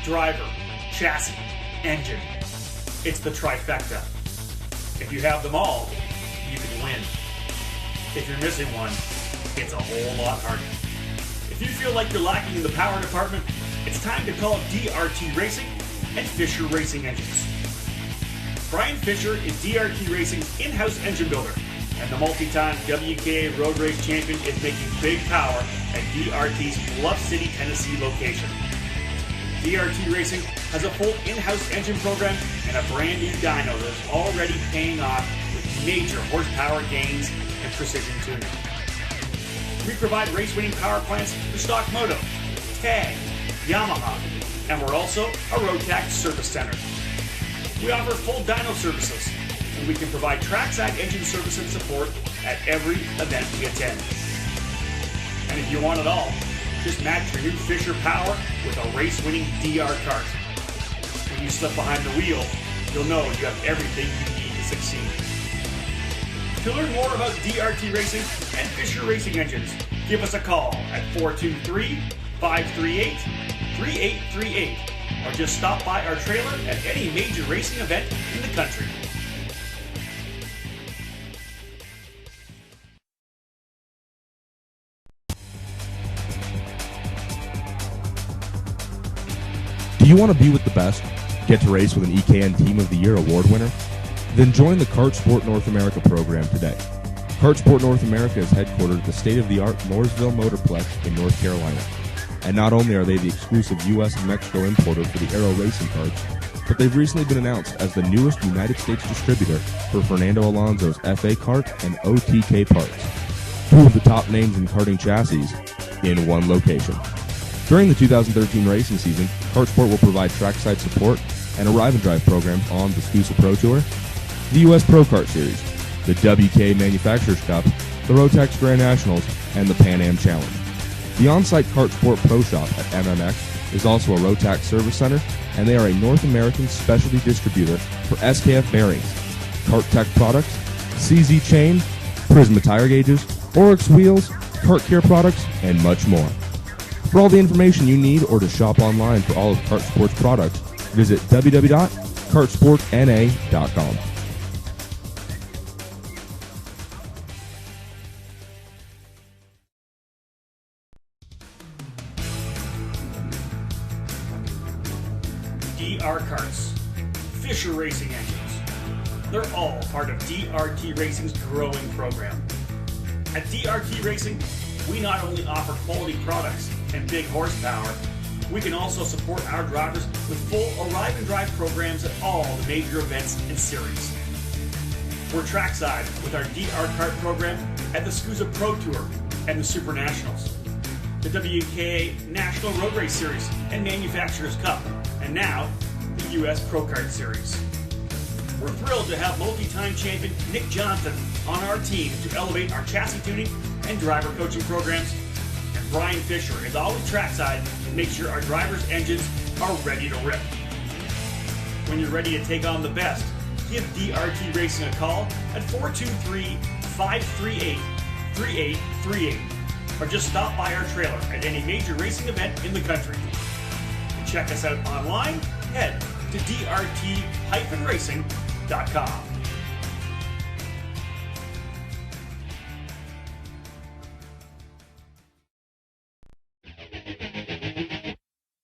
Driver, chassis, engine. It's the trifecta. If you have them all, you can win. If you're missing one, it's a whole lot harder. If you feel like you're lacking in the power department, it's time to call DRT Racing and Fisher Racing Engines. Brian Fisher is DRT Racing's in-house engine builder, and the multi-time WKA road race champion is making big power at DRT's Bluff City, Tennessee location. DRT Racing has a full in-house engine program and a brand new dyno that is already paying off with major horsepower gains and precision tuning. We provide race-winning power plants for stock moto, tag, Yamaha, and we're also a Rotax service center. We offer full dyno services, and we can provide trackside engine service and support at every event we attend. And if you want it all, just match your new Fisher power with a race-winning DR kart. When you slip behind the wheel, you'll know you have everything you need to succeed. To learn more about DRT Racing and Fisher Racing Engines, give us a call at 423-538-3838 or just stop by our trailer at any major racing event in the country. Do you want to be with the best? Get to race with an EKN Team of the Year award winner? Then join the Kart Sport North America program today. Kart Sport North America is headquartered at the state-of-the-art Mooresville Motorplex in North Carolina. And not only are they the exclusive U.S. and Mexico importer for the Aero racing karts, but they've recently been announced as the newest United States distributor for Fernando Alonso's FA kart and OTK parts. Two of the top names in karting chassis in one location. During the 2013 racing season, Kart Sport will provide trackside support and arrive and drive programs on the SCUSA Pro Tour, the U.S. Pro Kart Series, the WK Manufacturers Cup, the Rotex Grand Nationals, and the Pan Am Challenge. The on-site Kart Sport Pro Shop at MMX is also a Rotax service center, and they are a North American specialty distributor for SKF bearings, Kart Tech products, CZ chain, Prisma tire gauges, Oryx wheels, Kart Care products, and much more. For all the information you need or to shop online for all of Kart Sport's products, visit www.kartsportna.com. DR Karts, Fisher Racing Engines. They're all part of DRT Racing's growing program. At DRT Racing, we not only offer quality products and big horsepower, we can also support our drivers with full arrive and drive programs at all the major events and series. We're Trackside with our DR Kart program at the SCUSA Pro Tour and the Super Nationals, the WKA National Road Race Series and Manufacturers Cup, and now the US Pro Kart Series. We're thrilled to have multi-time champion Nick Johnson on our team to elevate our chassis tuning and driver coaching programs. And Brian Fisher is always trackside to make sure our drivers' engines are ready to rip. When you're ready to take on the best, give DRT Racing a call at 423-538-3838 or just stop by our trailer at any major racing event in the country. To check us out online, head to drt-racing.com.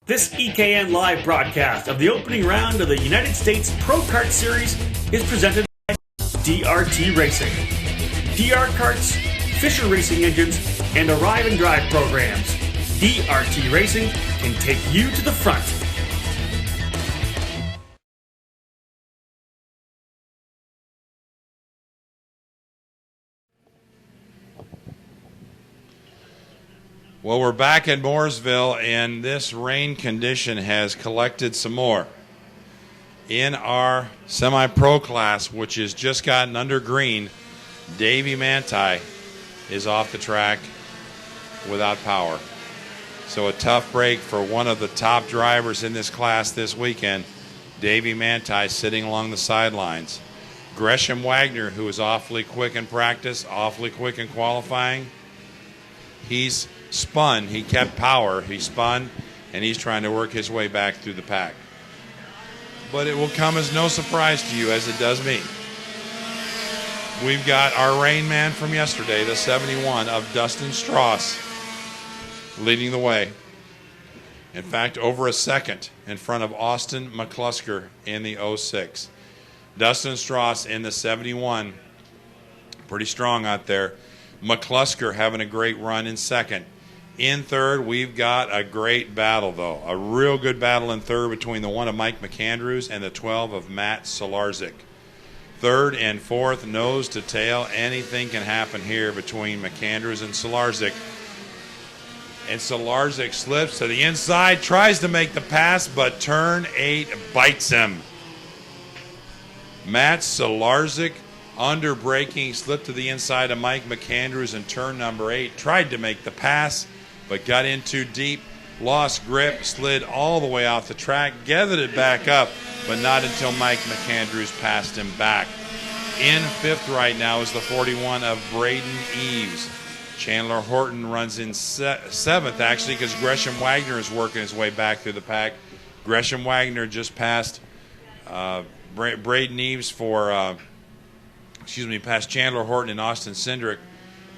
This EKN live broadcast of the opening round of the United States Pro Kart Series is presented by DRT Racing. DR Karts, Fisher Racing Engines, and Arrive and Drive programs. DRT Racing can take you to the front. Well, we're back at Mooresville, and this rain condition has collected some more. In our semi-pro class, which has just gotten under green, Davey Manti is off the track without power. So a tough break for one of the top drivers in this class this weekend, Davey Manti, sitting along the sidelines. Gresham Wagner, who is awfully quick in practice, awfully quick in qualifying, he's spun. He kept power. He spun, and he's trying to work his way back through the pack. But it will come as no surprise to you as it does me. We've got our rain man from yesterday, the 71 of Dustin Strauss, leading the way. In fact, over a second in front of Austin McClusker in the 06. Dustin Strauss in the 71, pretty strong out there. McClusker having a great run in second. In third, we've got a great battle, though. A real good battle in third between the 1 of Mike McAndrews and the 12 of Matt Solarzik. Third and fourth, nose to tail. Anything can happen here between McAndrews and Solarzik. And Solarzik slips to the inside, tries to make the pass, but turn 8 bites him. Matt Solarzik under braking, slipped to the inside of Mike McAndrews in turn number 8. Tried to make the pass, but got in too deep. Lost grip, slid all the way off the track, gathered it back up, but not until Mike McAndrews passed him back. In fifth right now is the 41 of Braden Eves. Chandler Horton runs in seventh, actually, because Gresham Wagner is working his way back through the pack. Gresham Wagner just passed Braden Eves for... past Chandler Horton and Austin Cindric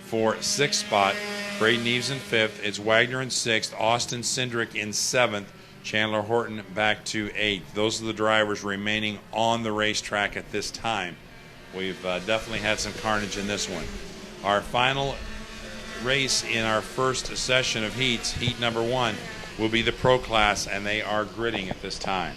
for 6th spot. Braden Eves in 5th. It's Wagner in 6th. Austin Cindric in 7th. Chandler Horton back to 8th. Those are the drivers remaining on the racetrack at this time. We've definitely had some carnage in this one. Our final race in our first session of heats, heat number 1, will be the pro class, and they are gridding at this time.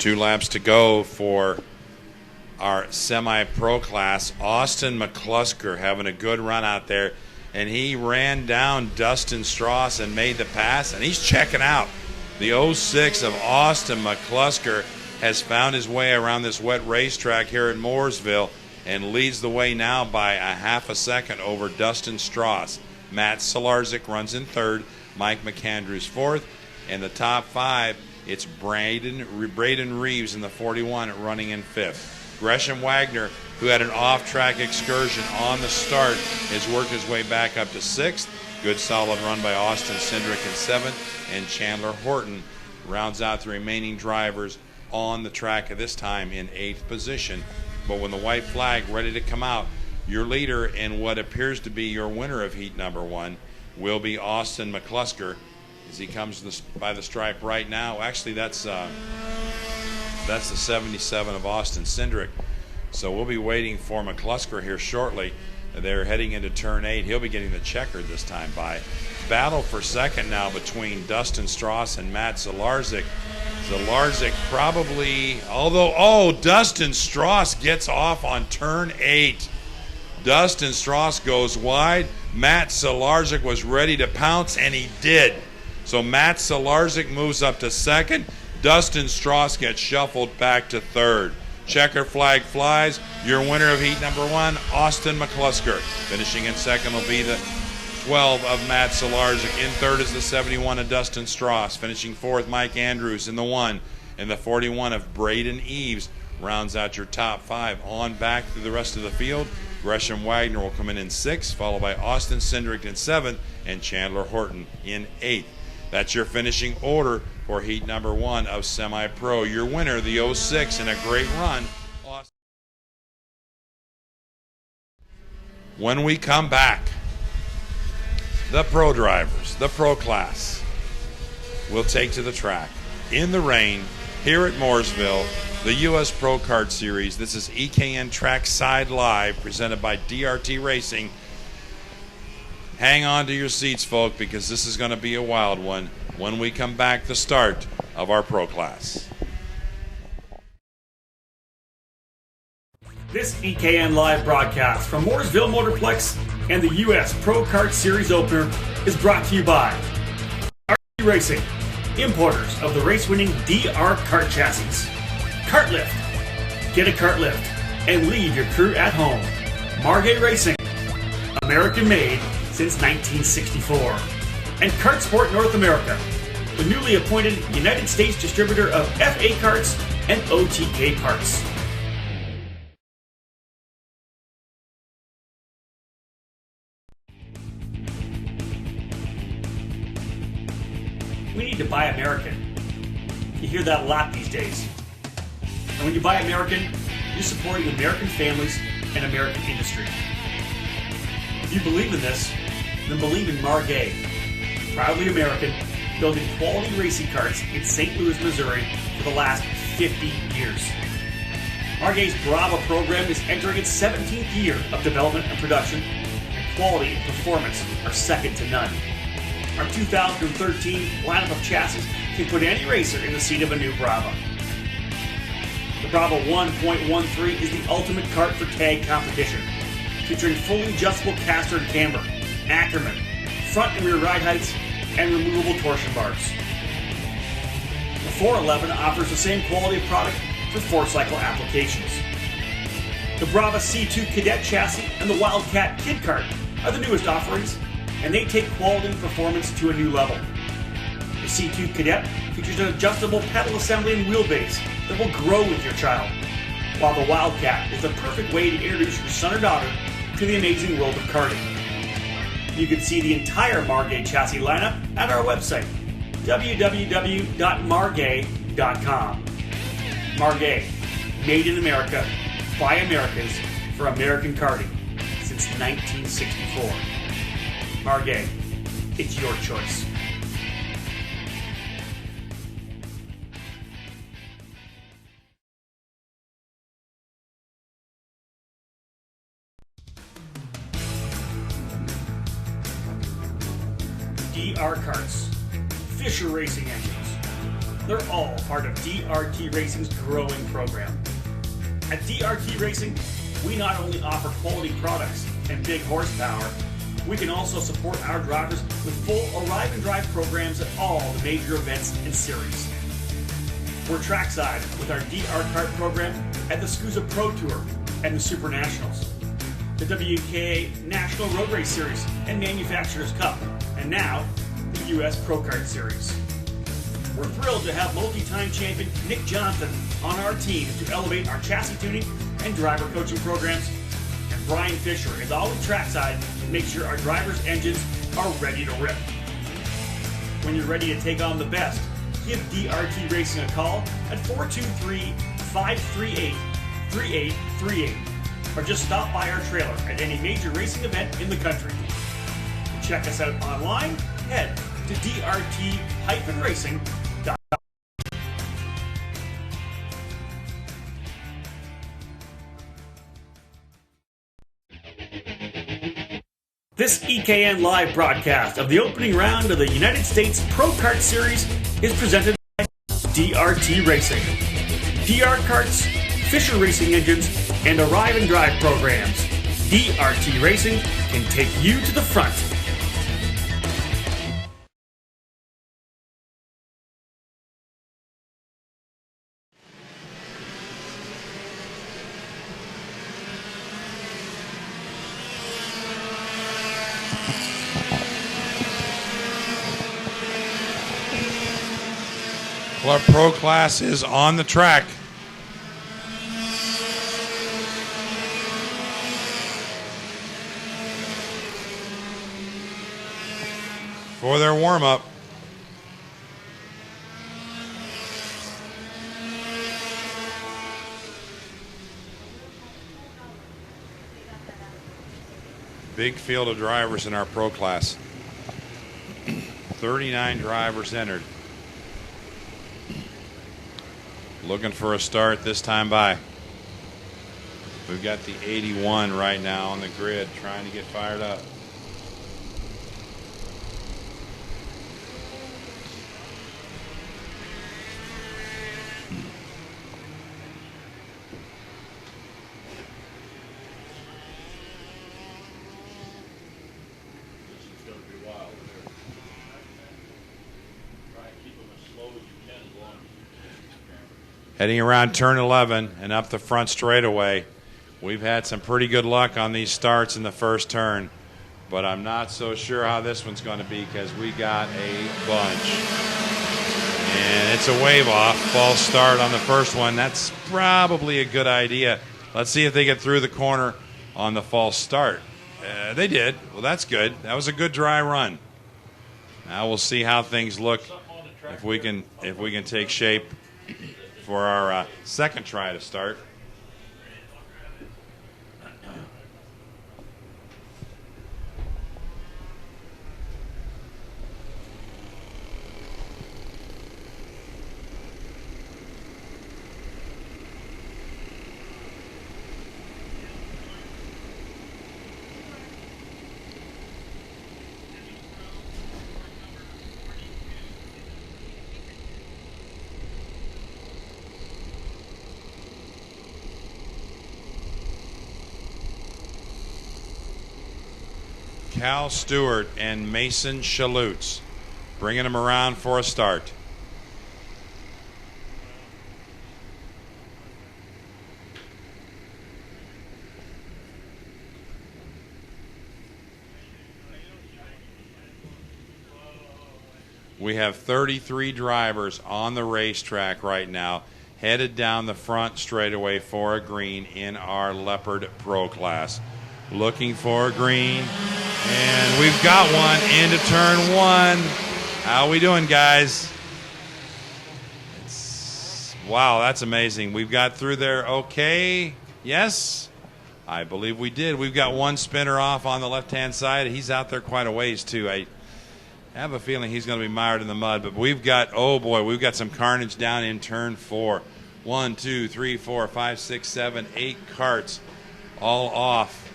2 laps to go for our semi-pro class. Austin McClusker having a good run out there, and he ran down Dustin Strauss and made the pass, and he's checking out. The 06 of Austin McClusker has found his way around this wet racetrack here at Mooresville and leads the way now by a half a second over Dustin Strauss. Matt Solarzik runs in third, Mike McAndrews fourth, and the top 5, it's Braden Reeves in the 41 running in fifth. Gresham Wagner, who had an off-track excursion on the start, has worked his way back up to sixth. Good solid run by Austin Cindric in seventh, and Chandler Horton rounds out the remaining drivers on the track at this time in 8th position. But when the white flag ready to come out, your leader and what appears to be your winner of heat number 1 will be Austin McClusker as he comes by the stripe right now. Actually, that's the 77 of Austin Cindric. So we'll be waiting for McClusker here shortly. They're heading into turn 8. He'll be getting the checkered this time by. Battle for second now between Dustin Strauss and Matt Solarzik. Solarzik probably, Dustin Strauss gets off on turn 8. Dustin Strauss goes wide. Matt Solarzik was ready to pounce, and he did. So Matt Solarzik moves up to second. Dustin Strauss gets shuffled back to third. Checker flag flies. Your winner of heat number 1, Austin McClusker. Finishing in second will be the 12 of Matt Solarzik. In third is the 71 of Dustin Strauss. Finishing fourth, Mike Andrews in the 1. And the 41 of Braden Eves rounds out your top 5. On back through the rest of the field, Gresham Wagner will come in 6th, followed by Austin Cindric in 7th, and Chandler Horton in 8th. That's your finishing order for heat number 1 of semi-pro. Your winner, the 06, in a great run. When we come back, the pro drivers, the pro class, will take to the track in the rain here at Mooresville, the U.S. Pro Kart Series. This is EKN Trackside Live, presented by DRT Racing. Hang on to your seats, folk, because this is going to be a wild one when we come back, the start of our pro class. This EKN live broadcast from Mooresville Motorplex and the U.S. Pro Kart Series opener is brought to you by DRT Racing, importers of the race-winning DR Kart chassis. Kart Lift. Get a kart lift and leave your crew at home. Margay Racing, American-made since 1964. And Kart Sport North America, the newly appointed United States distributor of FA Karts and OTK parts. We need to buy American. You hear that a lot these days. And when you buy American, you're supporting American families and American industry. If you believe in this, then believe in Margay, proudly American, building quality racing karts in St. Louis, Missouri for the last 50 years. Margay's Brava program is entering its 17th year of development and production, and quality and performance are second to none. Our 2013 lineup of chassis can put any racer in the seat of a new Brava. The Brava 1.13 is the ultimate kart for tag competition, featuring fully adjustable caster and camber, Ackerman, front and rear ride heights, and removable torsion bars. The 411 offers the same quality of product for 4-cycle applications. The Brava C2 Cadet chassis and the Wildcat Kid Kart are the newest offerings, and they take quality and performance to a new level. The C2 Cadet features an adjustable pedal assembly and wheelbase that will grow with your child, while the Wildcat is the perfect way to introduce your son or daughter to the amazing world of karting. You can see the entire Margay chassis lineup at our website, www.margay.com. Margay, made in America, by Americans, for American karting, since 1964. Margay, it's your choice. DR Karts, Fisher Racing Engines, They're all part of DRT Racing's growing program. At DRT Racing, we not only offer quality products and big horsepower, we can also support our drivers with full arrive and drive programs at all the major events and series. We're Trackside with our DR-Kart program at the SCUSA Pro Tour and the Super Nationals, the WK National Road Race Series and Manufacturers Cup, and now the US Pro Kart Series. We're thrilled to have multi-time champion Nick Johnson on our team to elevate our chassis tuning and driver coaching programs. And Brian Fisher is always trackside to make sure our drivers' engines are ready to rip. When you're ready to take on the best, give DRT Racing a call at 423-538-3838 or just stop by our trailer at any major racing event in the country. To check us out online, head to drt-racing.com. This EKN live broadcast of the opening round of the United States Pro Kart Series is presented by DRT Racing. PR karts, Fisher racing engines, and arrive and drive programs. DRT Racing can take you to the front. Club Pro class is on the track. For their warm-up. Big field of drivers in our pro class. 39 drivers entered. Looking for a start this time by. We've got the 81 right now on the grid trying to get fired up. Heading around turn 11 and up the front straightaway. We've had some pretty good luck on these starts in the first turn, but I'm not so sure how this one's going to be because we got a bunch. And it's a wave off, false start on the first one. That's probably a good idea. Let's see if they get through the corner on the false start. They did. Well, that's good. That was a good dry run. Now we'll see how things look if we can take shape for our second try to start. Cal Stewart and Mason Chalutes bringing them around for a start. We have 33 drivers on the racetrack right now, headed down the front straightaway for a green in our Leopard Pro class. Looking for a green, and we've got one into turn 1. How we doing, guys? Wow, that's amazing. We've got through there okay. Yes, I believe we did. We've got one spinner off on the left-hand side. He's out there quite a ways, too. I have a feeling he's going to be mired in the mud, but we've got, oh boy, we've got some carnage down in turn 4. 1, 2, 3, 4, 5, 6, 7, 8 carts all off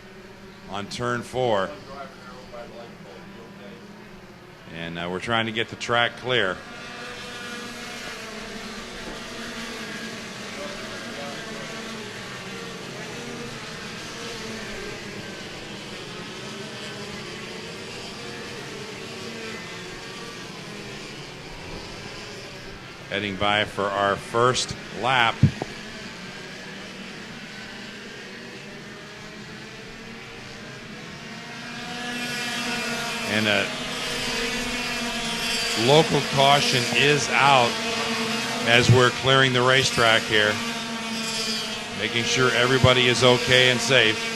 on turn 4. And we're trying to get the track clear. heading by for our first lap. And a local caution is out as we're clearing the racetrack here, making sure everybody is okay and safe.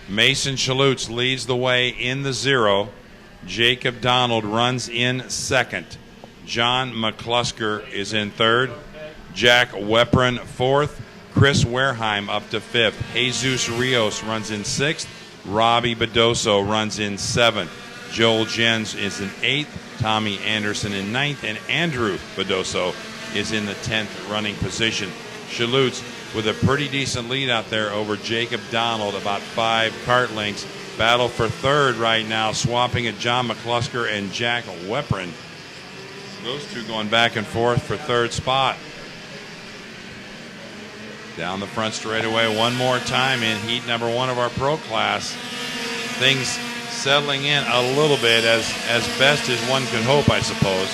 Mason Chalutz leads the way in the 0. Jacob Donald runs in second. John McClusker is in third. Jack Weprin fourth. Chris Wareheim up to fifth. Jesus Rios runs in sixth. Robbie Bedoso runs in seventh. Joel Jens is in eighth. Tommy Anderson in ninth. And Andrew Bedoso is in the 10th running position. Chalutz with a pretty decent lead out there over Jacob Donald, about 5 kart lengths. Battle for third right now, swapping at John McClusker and Jack Weprin. Those two going back and forth for third spot. Down the front straightaway one more time in heat number 1 of our pro class. Things settling in a little bit as best as one could hope, I suppose.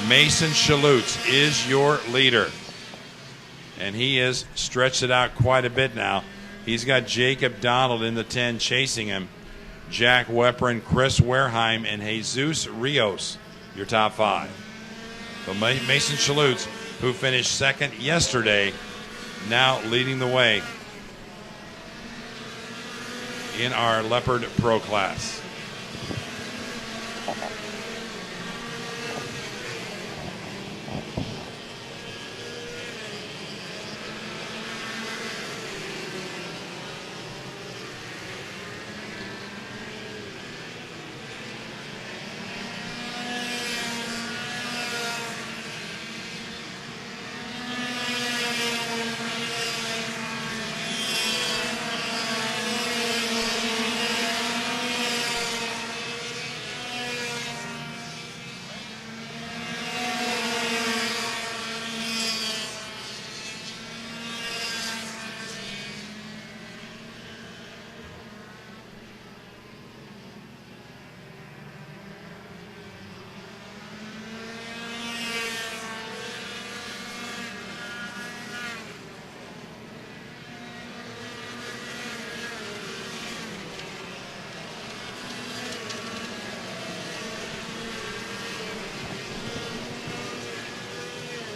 Mason Chalutz is your leader. And he has stretched it out quite a bit now. He's got Jacob Donald in the 10 chasing him. Jack Weprin, Chris Wareheim, and Jesus Rios, your top 5. So Mason Chalutz, who finished second yesterday, now leading the way in our Leopard Pro class.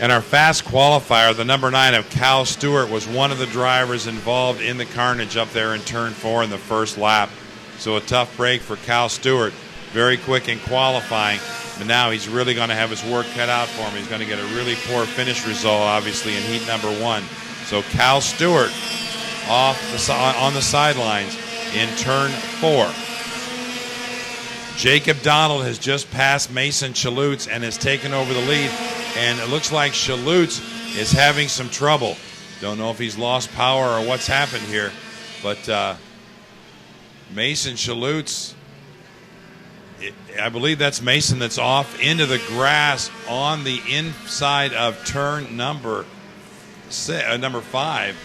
And our fast qualifier, the number 9 of Cal Stewart, was one of the drivers involved in the carnage up there in turn 4 in the first lap. So a tough break for Cal Stewart. Very quick in qualifying, but now he's really going to have his work cut out for him. He's going to get a really poor finish result, obviously, in heat number 1. So Cal Stewart on the sidelines in turn 4. Jacob Donald has just passed Mason Chalutz and has taken over the lead. And it looks like Chalutz is having some trouble. Don't know if he's lost power or what's happened here. But Mason Chalutz, I believe that's Mason that's off into the grass on the inside of turn number 5.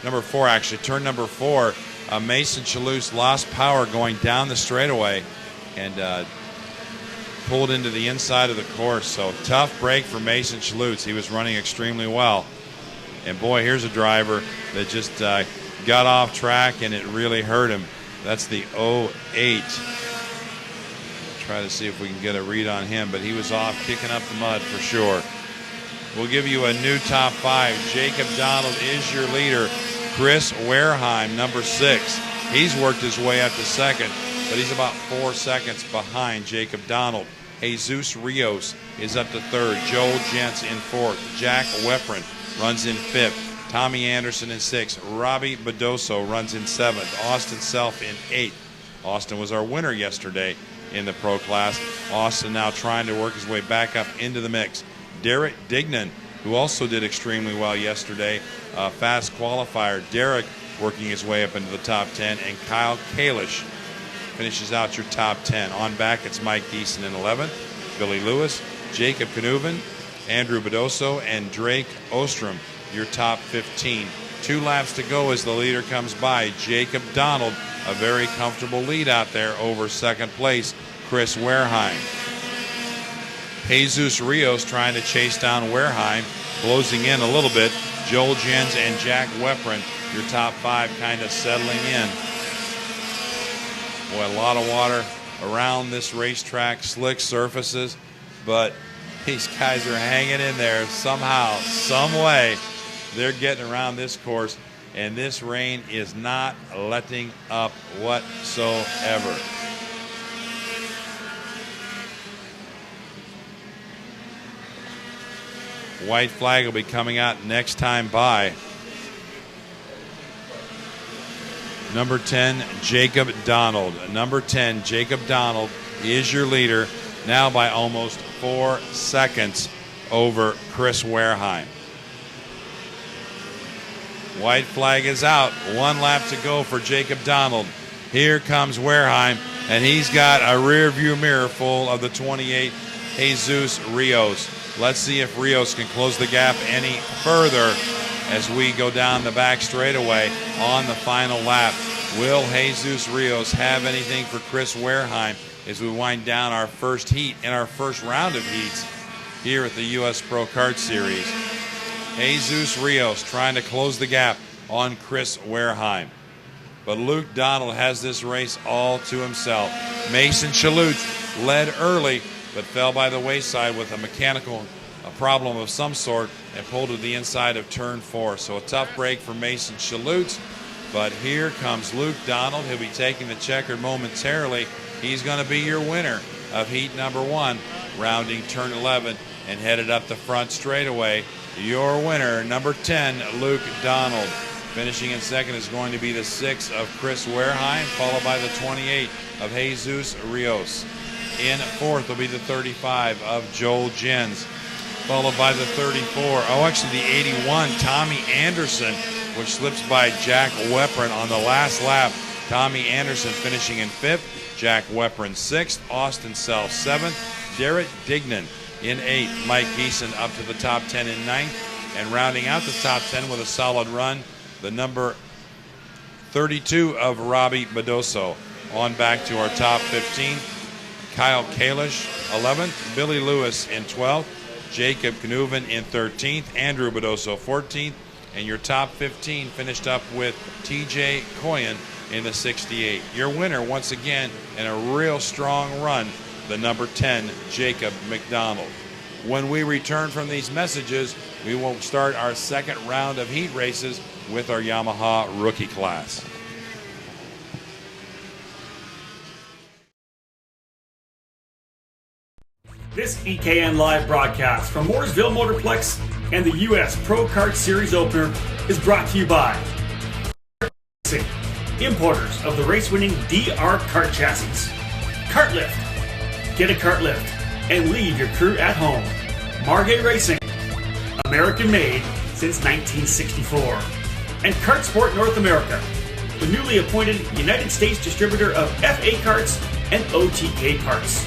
Number 4, actually. Turn number 4. Mason Chalutz lost power going down the straightaway and pulled into the inside of the course. So tough break for Mason Chalutz. He was running extremely well. And boy, here's a driver that just got off track and it really hurt him. That's the 08. Try to see if we can get a read on him, but he was off kicking up the mud for sure. We'll give you a new top 5. Jacob Donald is your leader. Chris Wareheim, number 6. He's worked his way up to second, but he's about 4 seconds behind Jacob Donald. Jesus Rios is up to third. Joel Jentz in fourth. Jack Weprin runs in fifth. Tommy Anderson in sixth. Robbie Bedoso runs in seventh. Austin Self in eighth. Austin was our winner yesterday in the pro class. Austin now trying to work his way back up into the mix. Derek Dignan, who also did extremely well yesterday, fast qualifier. Derek working his way up into the top 10, and Kyle Kalish finishes out your top 10. On back, it's Mike Deason in 11th, Billy Lewis, Jacob Knuven, Andrew Bedoso, and Drake Ostrom, your top 15. 2 laps to go as the leader comes by. Jacob Donald, a very comfortable lead out there over second place, Chris Wareheim. Jesus Rios trying to chase down Wareheim, closing in a little bit. Joel Jens and Jack Weprin, your top 5 kind of settling in. Boy, a lot of water around this racetrack, slick surfaces, but these guys are hanging in there somehow, some way. They're getting around this course, and this rain is not letting up whatsoever. White flag will be coming out next time by. Number 10, Jacob Donald. Number 10, Jacob Donald is your leader, now by almost 4 seconds over Chris Wareheim. White flag is out. 1 lap to go for Jacob Donald. Here comes Wareheim, and he's got a rear view mirror full of the 28, Jesus Rios. Let's see if Rios can close the gap any further as we go down the back straightaway on the final lap. Will Jesus Rios have anything for Chris Wareheim as we wind down our first heat in our first round of heats here at the U.S. Pro Kart Series? Jesus Rios trying to close the gap on Chris Wareheim. But Luke Donald has this race all to himself. Mason Chalute led early, but fell by the wayside with a problem of some sort and pulled to the inside of turn 4. So a tough break for Mason Chalute. But here comes Luke Donald. He'll be taking the checkered momentarily. He's going to be your winner of heat number 1, rounding turn 11 and headed up the front straightaway. Your winner, number 10, Luke Donald. Finishing in second is going to be the 6 of Chris Wareheim, followed by the 28 of Jesus Rios. In fourth will be the 35 of Joel Jens, followed by the 34. Actually the 81, Tommy Anderson, which slips by Jack Weprin on the last lap. Tommy Anderson finishing in 5th, Jack Weprin 6th, Austin Self 7th, Derek Dignan in 8th, Mike Geeson up to the top 10 in 9th, and rounding out the top 10 with a solid run, the number 32 of Robbie Bedoso. On back to our top 15. Kyle Kalish, 11th. Billy Lewis in 12th. Jacob Knuven in 13th. Andrew Bedoso, 14th. And your top 15 finished up with TJ Coyen in the 68. Your winner, once again, in a real strong run, the number 10, Jacob McDonald. When we return from these messages, we will start our second round of heat races with our Yamaha rookie class. This EKN live broadcast from Mooresville Motorplex and the U.S. Pro Kart Series opener is brought to you by importers of the race-winning DR kart chassis. Kart Lift. Get a kart lift and leave your crew at home. Margay Racing. American made since 1964. And Kart Sport North America, the newly appointed United States distributor of FA Karts and OTK parts.